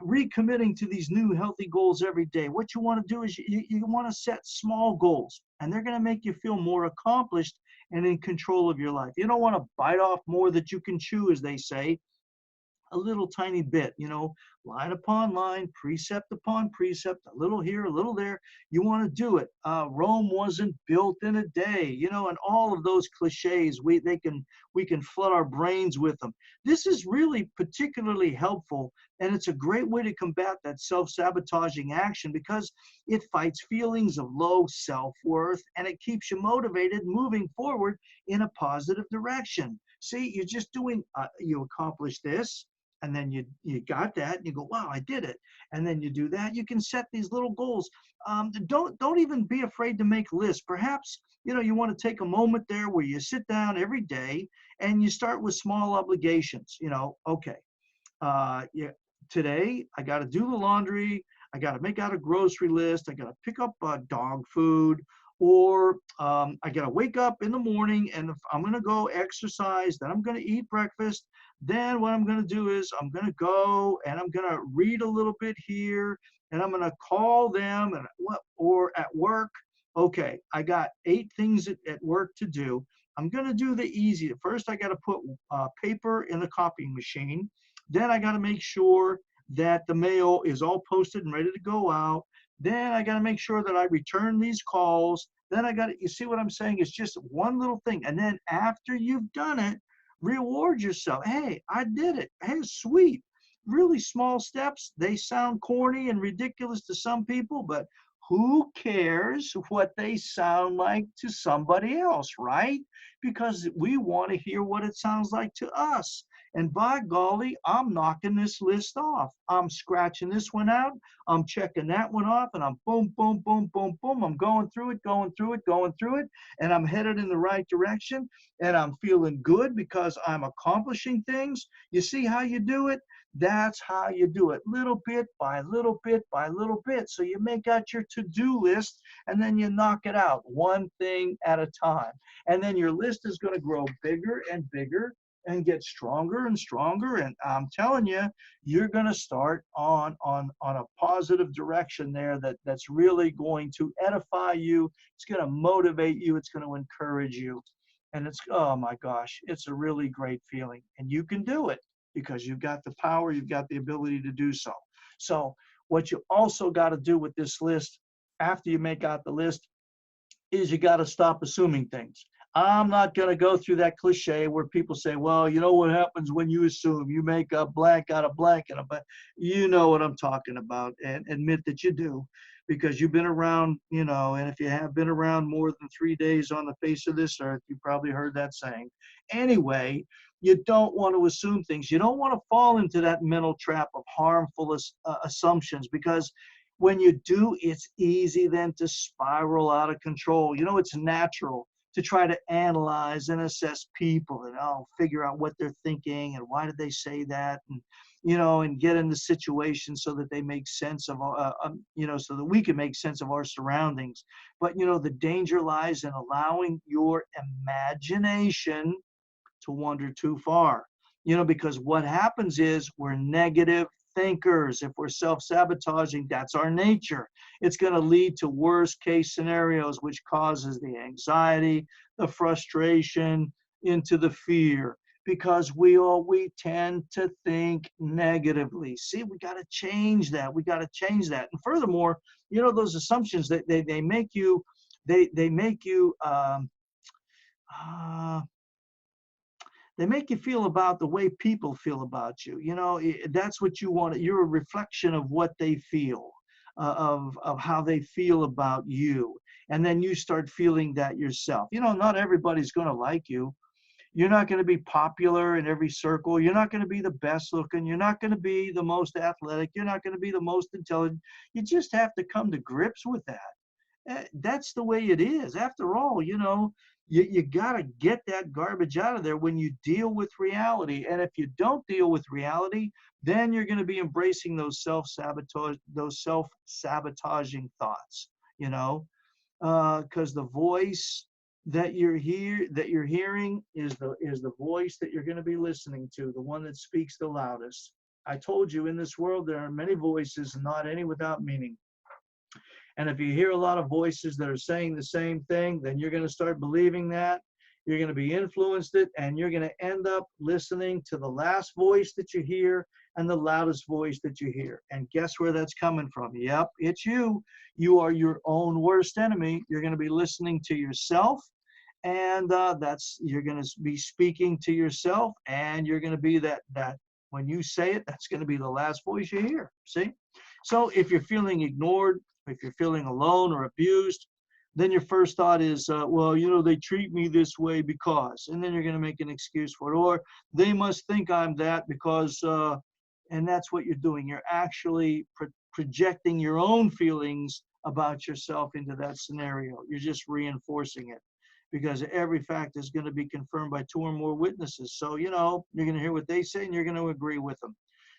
recommitting to these new healthy goals every day. What you want to do is you want to set small goals, and they're going to make you feel more accomplished and in control of your life. You don't want to bite off more that you can chew, as they say. A little tiny bit, line upon line, precept upon precept, a little here, a little there. You want to do it. Rome wasn't built in a day, and all of those cliches, we can flood our brains with them. This is really particularly helpful, and it's a great way to combat that self-sabotaging action, because it fights feelings of low self-worth, and it keeps you motivated, moving forward in a positive direction. See, you're just doing, you accomplish this, and then you got that, and you go, wow, I did it. And then you do that. You can set these little goals. Don't even be afraid to make lists. Perhaps you want to take a moment there where you sit down every day and you start with small obligations. Okay, yeah, today I got to do the laundry. I got to make out a grocery list. I got to pick up dog food, or I got to wake up in the morning, and if I'm going to go exercise, then I'm going to eat breakfast. Then what I'm going to do is I'm going to go and I'm going to read a little bit here, and I'm going to call them and what, or at work. Okay, I got 8 things at work to do. I'm going to do the easy. First, I got to put paper in the copying machine. Then I got to make sure that the mail is all posted and ready to go out. Then I got to make sure that I return these calls. Then I got to, you see what I'm saying? It's just one little thing. And then after you've done it, reward yourself. Hey, I did it. Hey, sweet. Really small steps. They sound corny and ridiculous to some people, but who cares what they sound like to somebody else, right? Because we want to hear what it sounds like to us. And by golly, I'm knocking this list off. I'm scratching this one out. I'm checking that one off, and I'm boom, boom, boom, boom, boom. I'm going through it, going through it, going through it, and I'm headed in the right direction, and I'm feeling good because I'm accomplishing things. You see how you do it? That's how you do it, little bit by little bit by little bit. So you make out your to-do list, and then you knock it out one thing at a time. And then your list is going to grow bigger and bigger and get stronger and stronger. And I'm telling you, you're going to start on a positive direction there that's really going to edify you. It's going to motivate you. It's going to encourage you. And it's, oh my gosh, it's a really great feeling. And you can do it because you've got the power, you've got the ability to do so. So what you also got to do with this list, after you make out the list, is you got to stop assuming things. I'm not going to go through that cliche where people say, well, you know what happens when you assume, you make a blank out of blank. But you know what I'm talking about, and admit that you do, because you've been around, and if you have been around more than 3 days on the face of this earth, you probably heard that saying. Anyway, you don't want to assume things. You don't want to fall into that mental trap of harmful assumptions, because when you do, it's easy then to spiral out of control. It's natural to try to analyze and assess people and figure out what they're thinking and why did they say that, and get into situations so that they make sense of, so that we can make sense of our surroundings. But, the danger lies in allowing your imagination to wander too far, because what happens is we're negative thinkers. If we're self-sabotaging, that's our nature. It's going to lead to worst case scenarios, which causes the anxiety, the frustration, into the fear, because we tend to think negatively. See, we got to change that. We got to change that. And furthermore, those assumptions that they make you, they make you, uh, they make you feel about the way people feel about you. That's what you want. You're a reflection of what they feel, of how they feel about you. And then you start feeling that yourself. Not everybody's going to like you. You're not going to be popular in every circle. You're not going to be the best looking. You're not going to be the most athletic. You're not going to be the most intelligent. You just have to come to grips with that. That's the way it is. After all, you got to get that garbage out of there when you deal with reality. And if you don't deal with reality, then you're going to be embracing those self-sabotaging thoughts, because the voice that you're hearing is the voice that you're going to be listening to, the one that speaks the loudest. I told you, in this world there are many voices, not any without meaning. And if you hear a lot of voices that are saying the same thing, then you're going to start believing that. You're going to be influenced it, and you're going to end up listening to the last voice that you hear and the loudest voice that you hear. And guess where that's coming from? Yep, it's you. You are your own worst enemy. You're going to be listening to yourself, and you're going to be speaking to yourself, and you're going to be that when you say it, that's going to be the last voice you hear. See? So if you're feeling ignored, if you're feeling alone or abused, then your first thought is, well, they treat me this way because, and then you're going to make an excuse for it, or they must think I'm that because, and that's what you're doing. You're actually projecting your own feelings about yourself into that scenario. You're just reinforcing it, because every fact is going to be confirmed by 2 or more witnesses. So, you're going to hear what they say and you're going to agree with them.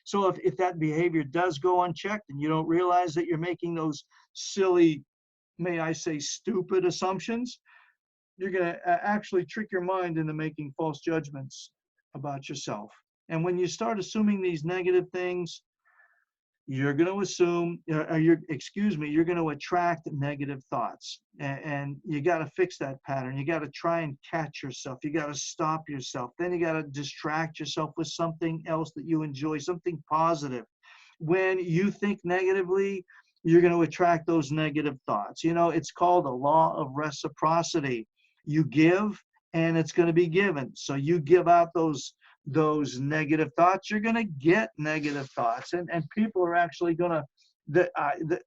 So if that behavior does go unchecked and you don't realize that you're making those silly, may I say, stupid assumptions, you're going to actually trick your mind into making false judgments about yourself. And when you start assuming these negative things, you're going to assume, you're going to attract negative thoughts. And you got to fix that pattern. You got to try and catch yourself. You got to stop yourself. Then you got to distract yourself with something else that you enjoy, something positive. When you think negatively, you're going to attract those negative thoughts. It's called a law of reciprocity. You give and it's going to be given. So you give out those negative thoughts, you're going to get negative thoughts. And people are actually going to,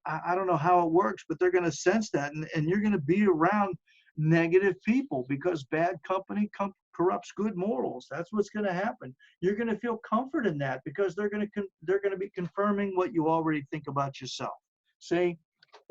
I don't know how it works, but they're going to sense that. And you're going to be around negative people because bad company corrupts good morals. That's what's going to happen. You're going to feel comfort in that because they're going to be confirming what you already think about yourself. Say,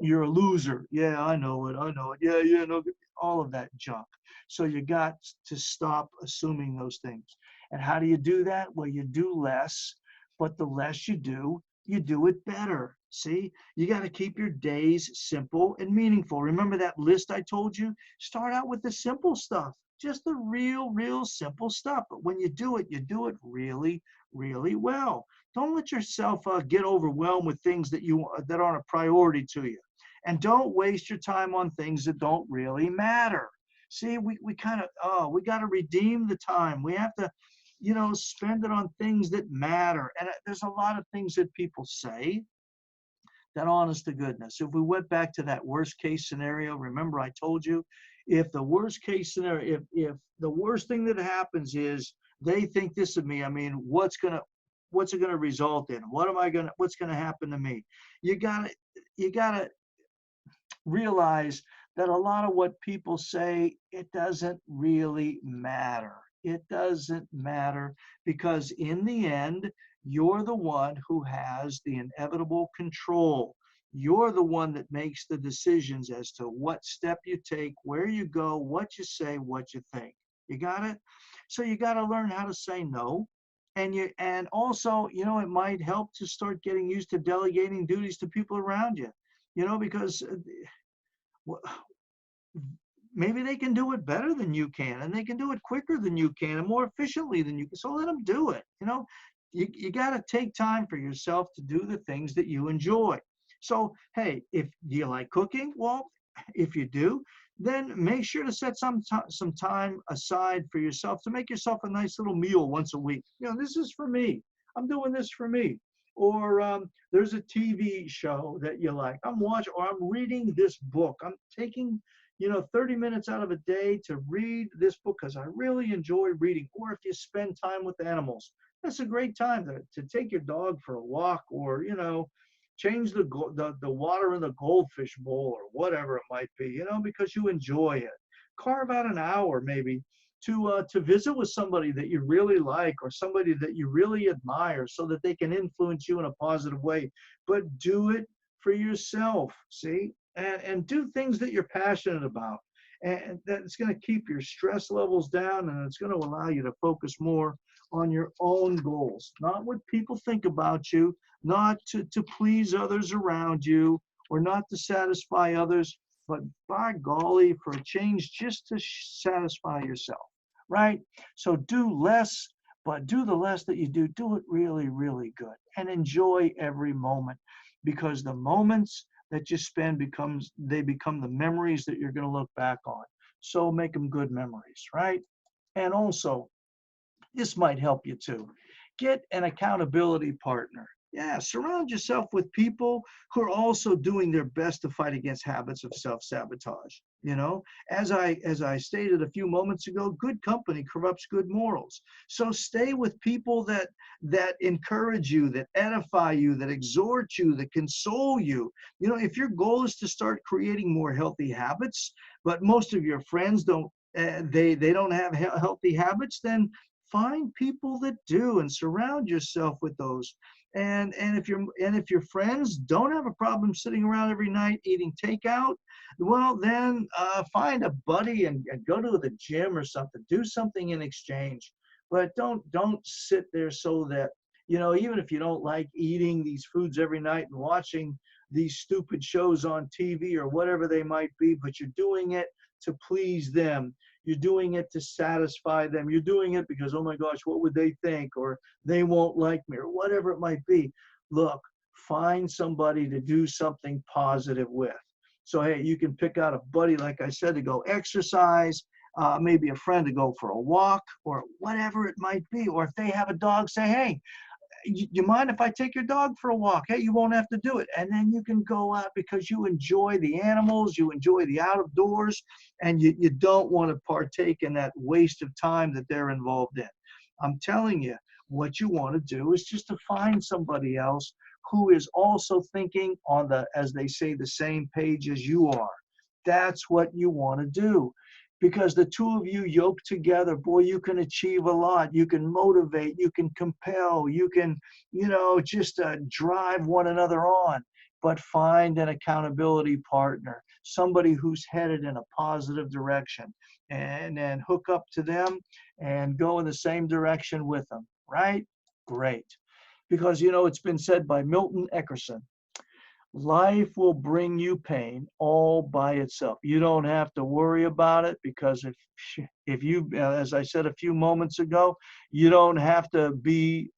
you're a loser. Yeah, I know it. I know it. Yeah, yeah, no, all of that junk. So you got to stop assuming those things. And how do you do that? Well, you do less, but the less you do it better. See, you got to keep your days simple and meaningful. Remember that list I told you? Start out with the simple stuff, just the real simple stuff. But when you do it really, really well. Don't let yourself get overwhelmed with things that aren't a priority to you. And don't waste your time on things that don't really matter. See, we kind of, we got to redeem the time. We have to, spend it on things that matter. And there's a lot of things that people say that, honest to goodness, if we went back to that worst case scenario, remember I told you, if the worst case scenario, if the worst thing that happens is they think this of me, I mean, what's it gonna result in? What's gonna happen to me? You gotta realize that a lot of what people say, it doesn't really matter. It doesn't matter because in the end, you're the one who has the inevitable control. You're the one that makes the decisions as to what step you take, where you go, what you say, what you think. You got it? So you got to learn how to say no. And also, it might help to start getting used to delegating duties to people around you. Because maybe they can do it better than you can, and they can do it quicker than you can and more efficiently than you can. So let them do it. You got to take time for yourself to do the things that you enjoy. So, hey, if do you like cooking? Well, if you do, then make sure to set some time aside for yourself to make yourself a nice little meal once a week. This is for me. I'm doing this for me. Or there's a TV show that you like. I'm watching, or I'm reading this book. I'm taking 30 minutes out of a day to read this book because I really enjoy reading. Or if you spend time with animals, that's a great time to take your dog for a walk, or, change the water in the goldfish bowl or whatever it might be, because you enjoy it. Carve out an hour maybe to visit with somebody that you really like or somebody that you really admire so that they can influence you in a positive way. But do it for yourself, see? And do things that you're passionate about. And that's going to keep your stress levels down, and it's going to allow you to focus more on your own goals, not what people think about you, not to please others around you, or not to satisfy others, but by golly, for a change, just to satisfy yourself, right? So do less, but do the less that you do it really, really good, and enjoy every moment, because the moments that you spend become the memories that you're going to look back on. So make them good memories, right? And also, this might help you too. Get an accountability partner. Yeah, surround yourself with people who are also doing their best to fight against habits of self-sabotage. As I stated a few moments ago, good company corrupts good morals. So stay with people that encourage you, that edify you, that exhort you, that console you. If your goal is to start creating more healthy habits, but most of your friends don't, they don't have healthy habits, then find people that do and surround yourself with those. And if your friends don't have a problem sitting around every night eating takeout, well then find a buddy and go to the gym or something. Do something in exchange, but don't sit there so that even if you don't like eating these foods every night and watching these stupid shows on TV or whatever they might be, but you're doing it to please them. You're doing it to satisfy them. You're doing it because, oh my gosh, what would they think? Or they won't like me, or whatever it might be. Look, find somebody to do something positive with. So, hey, you can pick out a buddy, like I said, to go exercise, maybe a friend to go for a walk, or whatever it might be. Or if they have a dog, say, hey, you mind if I take your dog for a walk? Hey, you won't have to do it. And then you can go out because you enjoy the animals, you enjoy the outdoors, and you don't want to partake in that waste of time that they're involved in. I'm telling you, what you want to do is just to find somebody else who is also thinking on the, as they say, the same page as you are. That's what you want to do. Because the two of you yoked together, boy, you can achieve a lot. You can motivate, you can compel, you can, just drive one another on. But find an accountability partner, somebody who's headed in a positive direction, and then hook up to them and go in the same direction with them, right? Great. Because, it's been said by Milton Eckerson, life will bring you pain all by itself. You don't have to worry about it, because if you, as I said a few moments ago, you don't have to be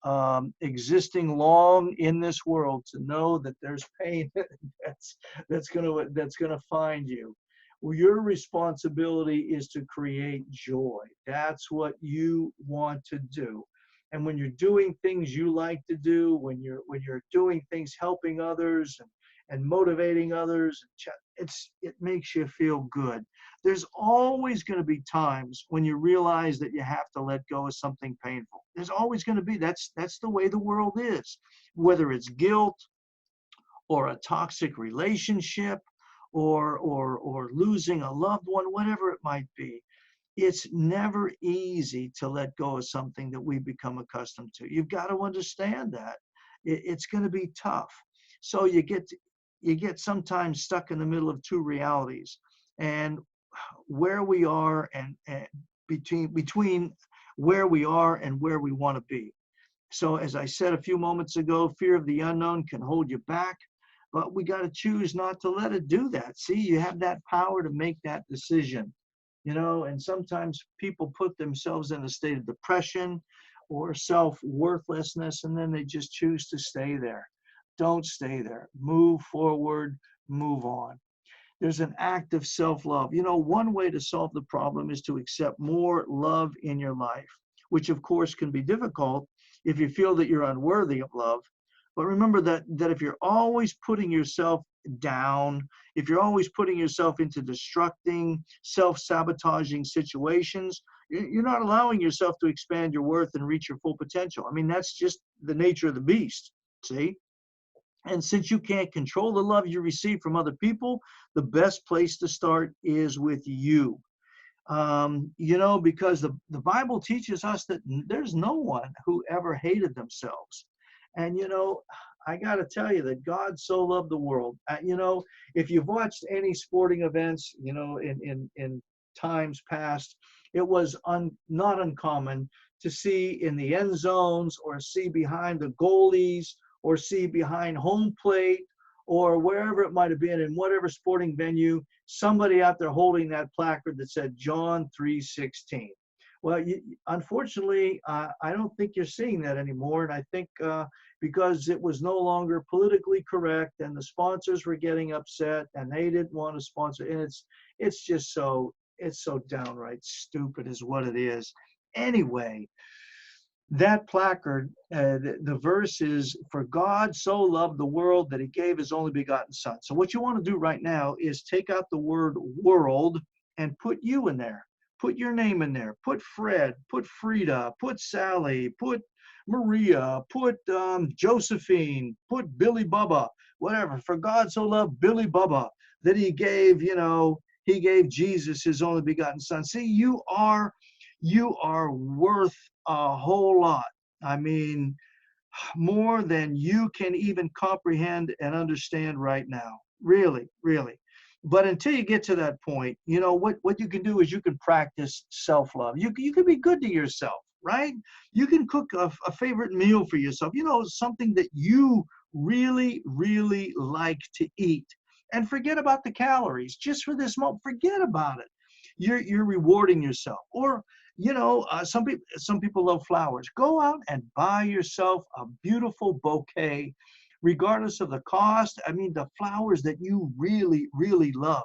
existing long in this world to know that there's pain that's gonna find you. Well, your responsibility is to create joy. That's what you want to do. And when you're doing things you like to do, when you're doing things helping others and motivating others, it makes you feel good. There's always going to be times when you realize that you have to let go of something painful. There's always going to be. That's the way the world is. Whether it's guilt or a toxic relationship or losing a loved one, whatever it might be. It's never easy to let go of something that we become accustomed to. You've got to understand that. It's going to be tough. So you get sometimes stuck in the middle of two realities, and where we are and between where we are and where we want to be. So as I said a few moments ago, fear of the unknown can hold you back, but we got to choose not to let it do that. See, you have that power to make that decision. And sometimes people put themselves in a state of depression or self-worthlessness, and then they just choose to stay there. Don't stay there. Move forward, move on. There's an act of self-love. One way to solve the problem is to accept more love in your life, which of course can be difficult if you feel that you're unworthy of love. But remember that if you're always putting yourself down, if you're always putting yourself into destructing, self-sabotaging situations, you're not allowing yourself to expand your worth and reach your full potential. I mean, that's just the nature of the beast, see? And since you can't control the love you receive from other people, the best place to start is with you. Because the Bible teaches us that there's no one who ever hated themselves. And, I got to tell you that God so loved the world. If you've watched any sporting events, in times past, it was not uncommon to see in the end zones or see behind the goalies or see behind home plate or wherever it might have been in whatever sporting venue, somebody out there holding that placard that said John 3:16. Well, unfortunately, I don't think you're seeing that anymore. And I think because it was no longer politically correct and the sponsors were getting upset and they didn't want to sponsor. And it's just it's so downright stupid is what it is. Anyway, that placard, the verse is, for God so loved the world that he gave his only begotten son. So what you want to do right now is take out the word world and put you in there. Put your name in there. Put Fred, put Frida, put Sally, put Maria, put Josephine, put Billy Bubba, whatever. For God so loved Billy Bubba that he gave, he gave Jesus his only begotten son. See, you are worth a whole lot. I mean, more than you can even comprehend and understand right now. Really, really. But until you get to that point, what you can do is you can practice self-love. You can be good to yourself, right? You can cook a favorite meal for yourself, something that you really, really like to eat. And forget about the calories. Just for this moment, forget about it. You're rewarding yourself. Or some people love flowers. Go out and buy yourself a beautiful bouquet regardless of the cost. I mean, the flowers that you really, really love.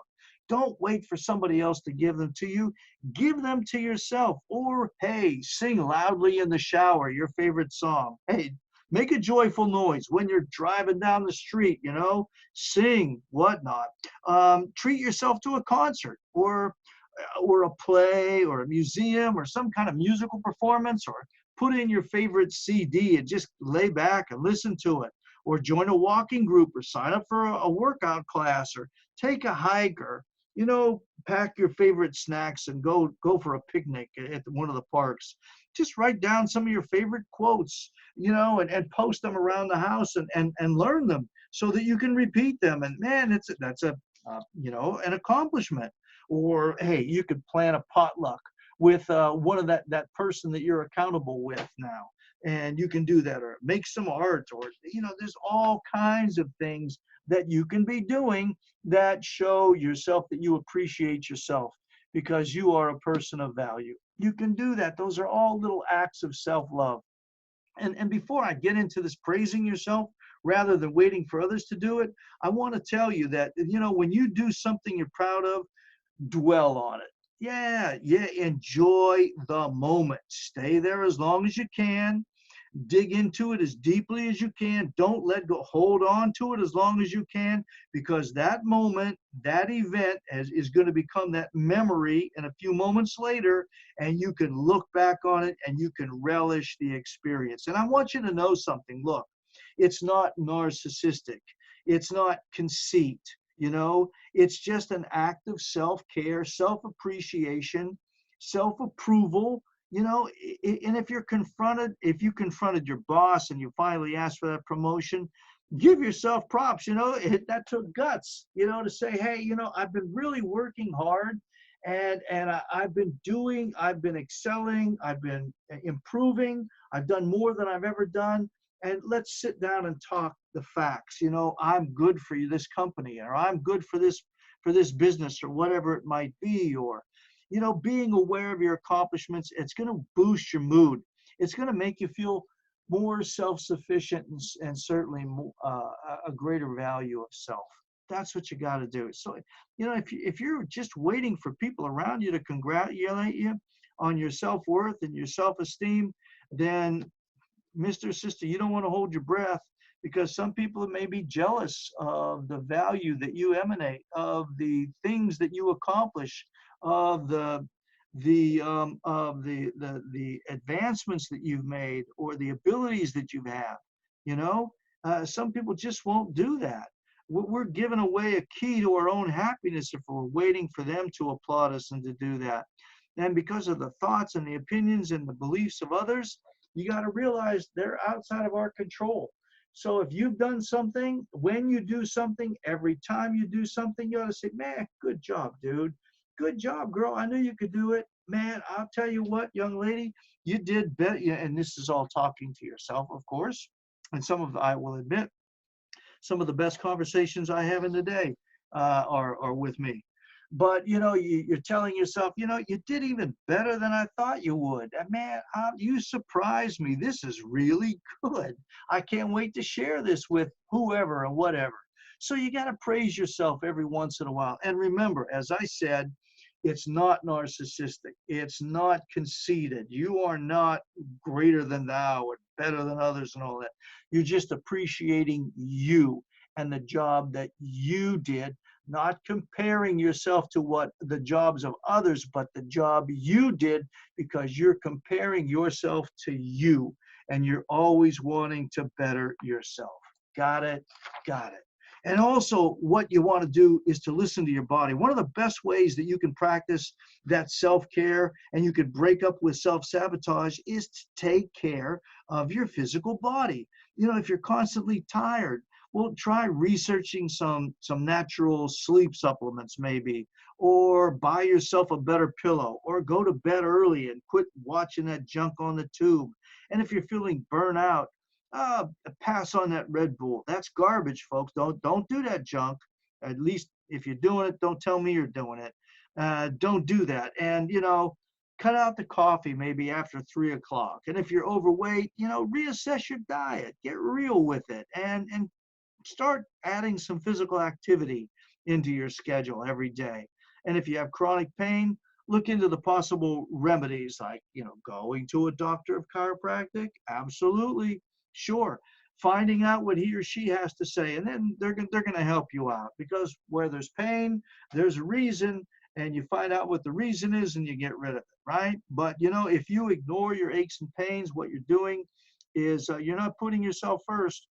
Don't wait for somebody else to give them to you. Give them to yourself. Or, hey, sing loudly in the shower your favorite song. Hey, make a joyful noise when you're driving down the street, sing, whatnot. Treat yourself to a concert or a play or a museum or some kind of musical performance, or put in your favorite CD and just lay back and listen to it, or join a walking group, or sign up for a workout class, or take a hike, or pack your favorite snacks and go for a picnic at one of the parks. Just write down some of your favorite quotes, and post them around the house, and learn them so that you can repeat them. And man, that's an accomplishment. Or hey, you could plan a potluck with one of that person that you're accountable with now, and you can do that. Or make some art, or there's all kinds of things that you can be doing that show yourself that you appreciate yourself, because you are a person of value. You can do that. Those are all little acts of self-love. And before I get into this praising yourself rather than waiting for others to do it, I want to tell you that when you do something you're proud of, dwell on it. Yeah, enjoy the moment. Stay there as long as you can. Dig into it as deeply as you can. Don't let go. Hold on to it as long as you can, because that moment, that event is going to become that memory in a few moments later, and you can look back on it and you can relish the experience. And I want you to know something. Look, it's not narcissistic. It's not conceit. It's just an act of self-care, self-appreciation, self-approval. And if you confronted your boss and you finally asked for that promotion, give yourself props. That took guts, to say, hey, I've been really working hard, and I've been excelling, I've been improving, I've done more than I've ever done. And let's sit down and talk the facts. I'm good for this company, or I'm good for this business, or whatever it might be. Or being aware of your accomplishments, it's going to boost your mood. It's going to make you feel more self-sufficient, and certainly a greater value of self. That's what you got to do. So, if you're just waiting for people around you to congratulate you on your self-worth and your self-esteem, then Mr. Sister, you don't want to hold your breath, because some people may be jealous of the value that you emanate, of the things that you accomplish, of the advancements that you've made, or the abilities that you have. Some people just won't do that. We're giving away a key to our own happiness if we're waiting for them to applaud us and to do that. And because of the thoughts and the opinions and the beliefs of others, you got to realize they're outside of our control. So if you've done something, when you do something, every time you do something, you ought to say, man, good job, dude. Good job, girl. I knew you could do it. Man, I'll tell you what, young lady, you did better. And this is all talking to yourself, of course. And I will admit, some of the best conversations I have in the day are with me. But you're telling yourself, you did even better than I thought you would. And man, you surprised me. This is really good. I can't wait to share this with whoever and whatever. So you got to praise yourself every once in a while. And remember, as I said, it's not narcissistic. It's not conceited. You are not greater than thou or better than others and all that. You're just appreciating you and the job that you did, not comparing yourself to what the jobs of others, but the job you did, because you're comparing yourself to you, and you're always wanting to better yourself. Got it? Got it. And also, what you want to do is to listen to your body. One of the best ways that you can practice that self-care and you can break up with self-sabotage is to take care of your physical body. If you're constantly tired, well, try researching some natural sleep supplements maybe, or buy yourself a better pillow, or go to bed early and quit watching that junk on the tube. And if you're feeling burnt out, pass on that Red Bull. That's garbage, folks. Don't do that junk. At least if you're doing it, don't tell me you're doing it. Don't do that. And, cut out the coffee maybe after 3 o'clock. And if you're overweight, reassess your diet. Get real with it. And start adding some physical activity into your schedule every day. And if you have chronic pain, look into the possible remedies like, going to a doctor of chiropractic. Absolutely. Sure. Finding out what he or she has to say. And then they're going to help you out, because where there's pain, there's a reason, and you find out what the reason is and you get rid of it, right? But, if you ignore your aches and pains, what you're doing is you're not putting yourself first.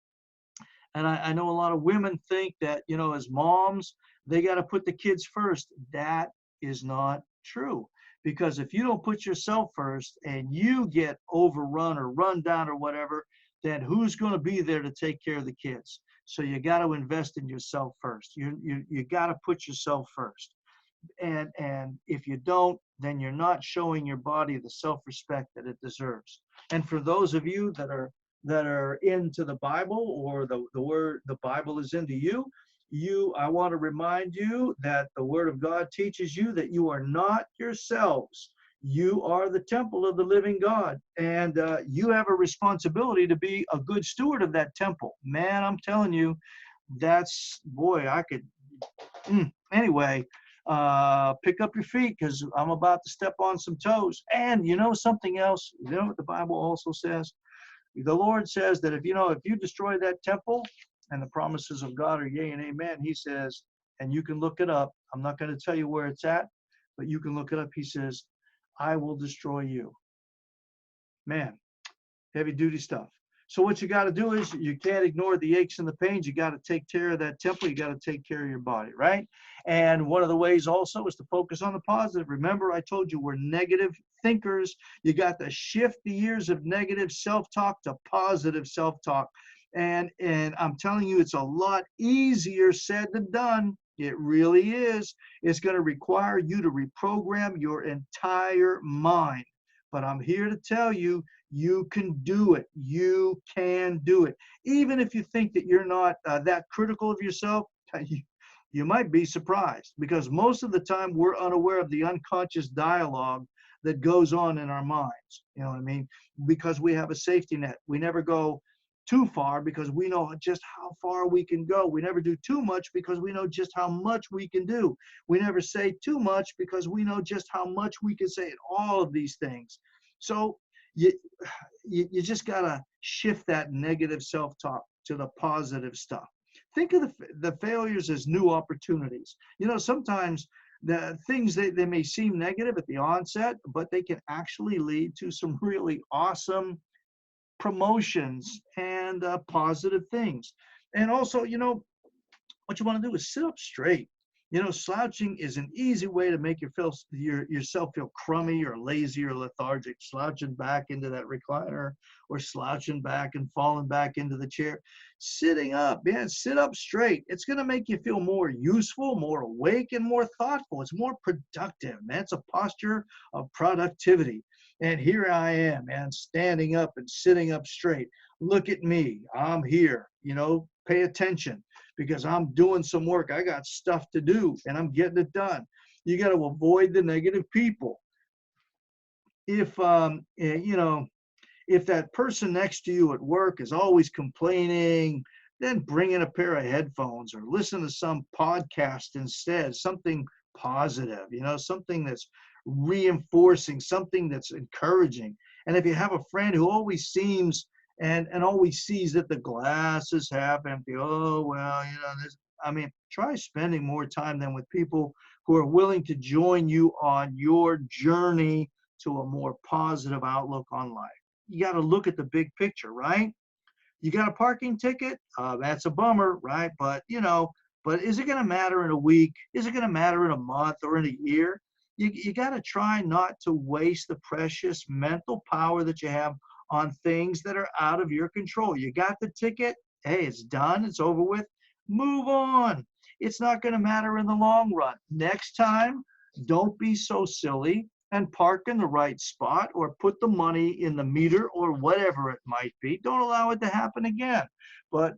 And I know a lot of women think that, as moms, they got to put the kids first. That is not true. Because if you don't put yourself first and you get overrun or run down or whatever, then who's going to be there to take care of the kids? So you got to invest in yourself first. You got to put yourself first. And if you don't, then you're not showing your body the self-respect that it deserves. And for those of you that are into the Bible, or the word, the Bible is into you, I want to remind you that the Word of God teaches you that you are not yourselves. You are the temple of the living God, and you have a responsibility to be a good steward of that temple. Man, I'm telling you, boy, I could. Anyway, pick up your feet, because I'm about to step on some toes. And something else, what the Bible also says? The Lord says that if you destroy that temple, and the promises of God are yea and amen, he says, and you can look it up. I'm not going to tell you where it's at, but you can look it up. He says, I will destroy you. Man, heavy duty stuff. So what you got to do is, you can't ignore the aches and the pains. You got to take care of that temple. You got to take care of your body, right? And one of the ways also is to focus on the positive. Remember, I told you we're negative thinkers. You got to shift the years of negative self-talk to positive self-talk. And I'm telling you, it's a lot easier said than done. It really is. It's going to require you to reprogram your entire mind. But I'm here to tell you, you can do it. You can do it. Even if you think that you're not that critical of yourself, you might be surprised, because most of the time we're unaware of the unconscious dialogue that goes on in our minds. You know what I mean? Because we have a safety net. We never go too far, because we know just how far we can go. We never do too much, because we know just how much we can do. We never say too much, because we know just how much we can say. All of these things. So you just got to shift that negative self-talk to the positive stuff. Think of the failures as new opportunities. Sometimes the things, they may seem negative at the onset, but they can actually lead to some really awesome promotions and positive things. And also, what you want to do is sit up straight. Slouching is an easy way to make yourself feel crummy or lazy or lethargic, slouching back into that recliner, or slouching back and falling back into the chair. Sitting up, man, sit up straight. It's going to make you feel more useful, more awake, and more thoughtful. It's more productive, man. It's a posture of productivity. And here I am, man, standing up and sitting up straight. Look at me. I'm here. Pay attention, because I'm doing some work. I got stuff to do, and I'm getting it done. You got to avoid the negative people. If if that person next to you at work is always complaining, then bring in a pair of headphones, or listen to some podcast instead, something positive, something that's reinforcing, something that's encouraging. And if you have a friend who always seems and always sees that the glass is half empty, oh, well, try spending more time then with people who are willing to join you on your journey to a more positive outlook on life. You got to look at the big picture, right? You got a parking ticket? That's a bummer, right? But is it going to matter in a week? Is it going to matter in a month or in a year? You got to try not to waste the precious mental power that you have on things that are out of your control. You got the ticket. Hey, it's done. It's over with. Move on. It's not going to matter in the long run. Next time, don't be so silly and park in the right spot, or put the money in the meter, or whatever it might be. Don't allow it to happen again. But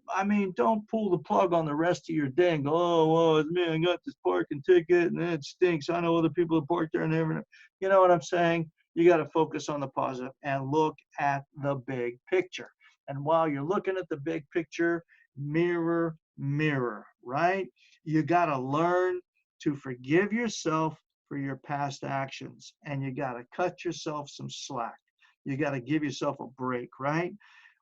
don't pull the plug on the rest of your day and go, oh, well, man, I got this parking ticket and it stinks. I know other people have parked there and never. You know what I'm saying? You got to focus on the positive and look at the big picture. And while you're looking at the big picture, mirror, mirror, right? You got to learn to forgive yourself for your past actions, and you got to cut yourself some slack. You got to give yourself a break, right?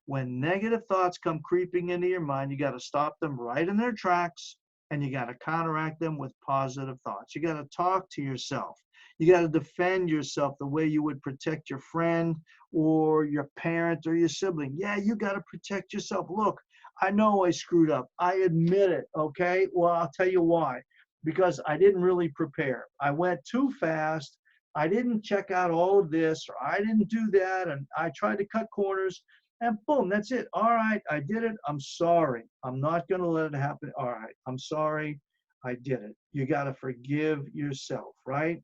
When negative thoughts come creeping into your mind, you got to stop them right in their tracks, and you got to counteract them with positive thoughts. You got to talk to yourself. You got to defend yourself the way you would protect your friend or your parent or your sibling. Yeah, you got to protect yourself. Look, I know I screwed up. I admit it. Okay. Well, I'll tell you why. Because I didn't really prepare. I went too fast. I didn't check out all of this, or I didn't do that. And I tried to cut corners, and boom, that's it. All right, I did it. I'm sorry. I'm not going to let it happen. All right, I'm sorry. I did it. You got to forgive yourself, right?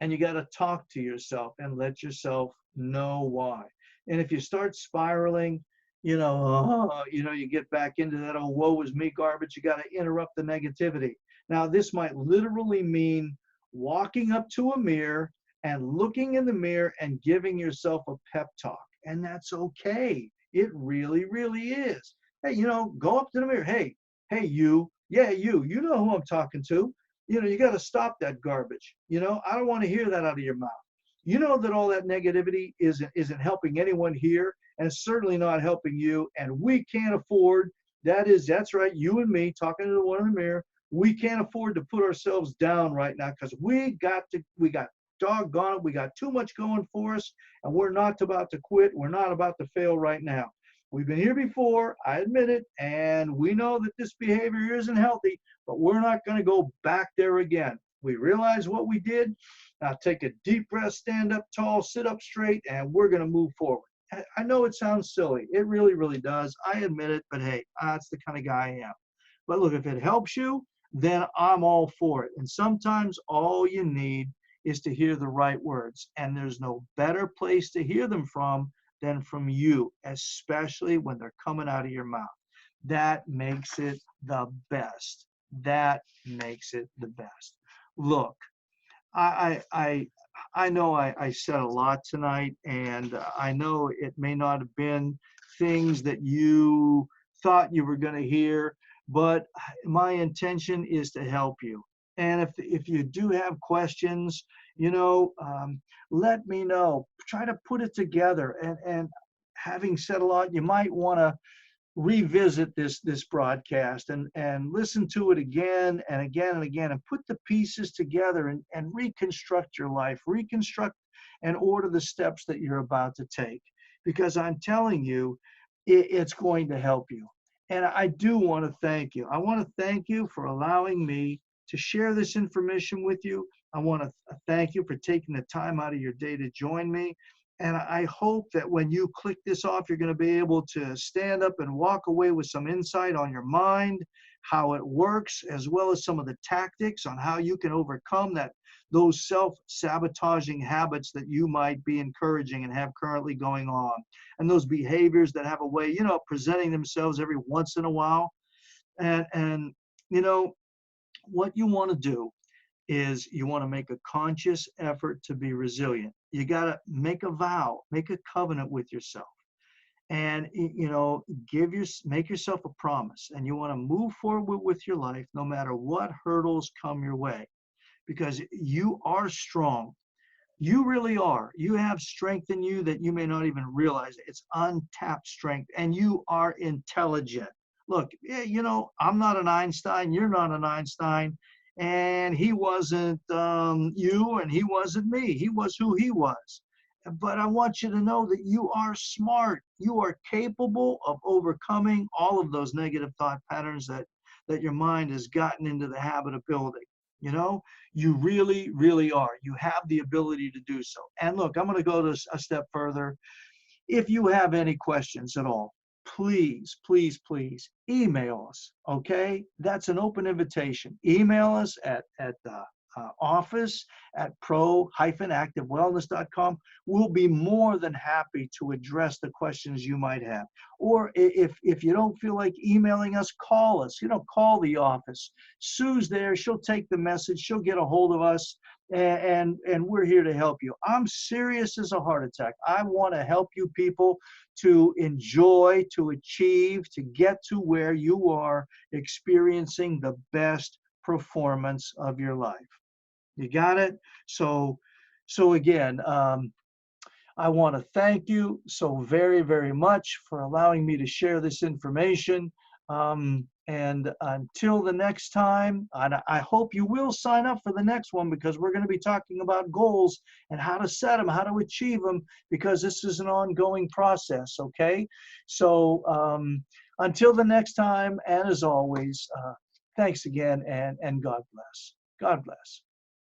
And you got to talk to yourself and let yourself know why. And if you start spiraling, you get back into that oh woe is me garbage. You got to interrupt the negativity. Now, this might literally mean walking up to a mirror and looking in the mirror and giving yourself a pep talk. And that's okay. It really, really is. Hey, go up to the mirror. Hey, you. Yeah, you know who I'm talking to. You got to stop that garbage. I don't want to hear that out of your mouth. You know that all that negativity isn't helping anyone here, and it's certainly not helping you. And we can't afford, that's right, you and me talking to the one in the mirror, we can't afford to put ourselves down right now, because we got doggone it, we got too much going for us, and we're not about to quit. We're not about to fail right now. We've been here before, I admit it, and we know that this behavior isn't healthy, but we're not going to go back there again. We realize what we did. Now take a deep breath, stand up tall, sit up straight, and we're going to move forward. I know it sounds silly. It really, really does. I admit it, but hey, that's the kind of guy I am. But look, if it helps you, then I'm all for it. And sometimes all you need is to hear the right words. And there's no better place to hear them from than from you, especially when they're coming out of your mouth. That makes it the best. That makes it the best. Look, I know I said a lot tonight, and I know it may not have been things that you thought you were going to hear, but my intention is to help you. And if you do have questions, let me know. Try to put it together. And having said a lot, you might want to revisit this broadcast and listen to it again and again and again, and put the pieces together and reconstruct your life, reconstruct and order the steps that you're about to take, because I'm telling you, it's going to help you. And I do want to thank you. I want to thank you for allowing me to share this information with you. I want to thank you for taking the time out of your day to join me. And I hope that when you click this off, you're going to be able to stand up and walk away with some insight on your mind, how it works, as well as some of the tactics on how you can overcome those self-sabotaging habits that you might be encouraging and have currently going on. And those behaviors that have a way, presenting themselves every once in a while. And what you want to do is you want to make a conscious effort to be resilient. You got to make a vow, make a covenant with yourself, and make yourself a promise. And you want to move forward with your life no matter what hurdles come your way, because you are strong. You really are. You have strength in you that you may not even realize. It's untapped strength, and you are intelligent. Look, I'm not an Einstein. You're not an Einstein. And he wasn't you, and he wasn't me. He was who he was. But I want you to know that you are smart. You are capable of overcoming all of those negative thought patterns that your mind has gotten into the habit of building. You really, really are. You have the ability to do so. And look, I'm going to go a step further. If you have any questions at all, please, please, please email us. Okay, that's an open invitation. Email us at office at pro-activewellness.com. We'll be more than happy to address the questions you might have. Or if you don't feel like emailing us, call us. Call the office. Sue's there. She'll take the message. She'll get a hold of us, and we're here to help you. I'm serious as a heart attack. I want to help you people to enjoy, to achieve, to get to where you are experiencing the best performance of your life. You got it? So again, I want to thank you so very, very much for allowing me to share this information. And until the next time, and I hope you will sign up for the next one, because we're going to be talking about goals and how to set them, how to achieve them, because this is an ongoing process, okay? So until the next time, and as always, thanks again, and God bless. God bless.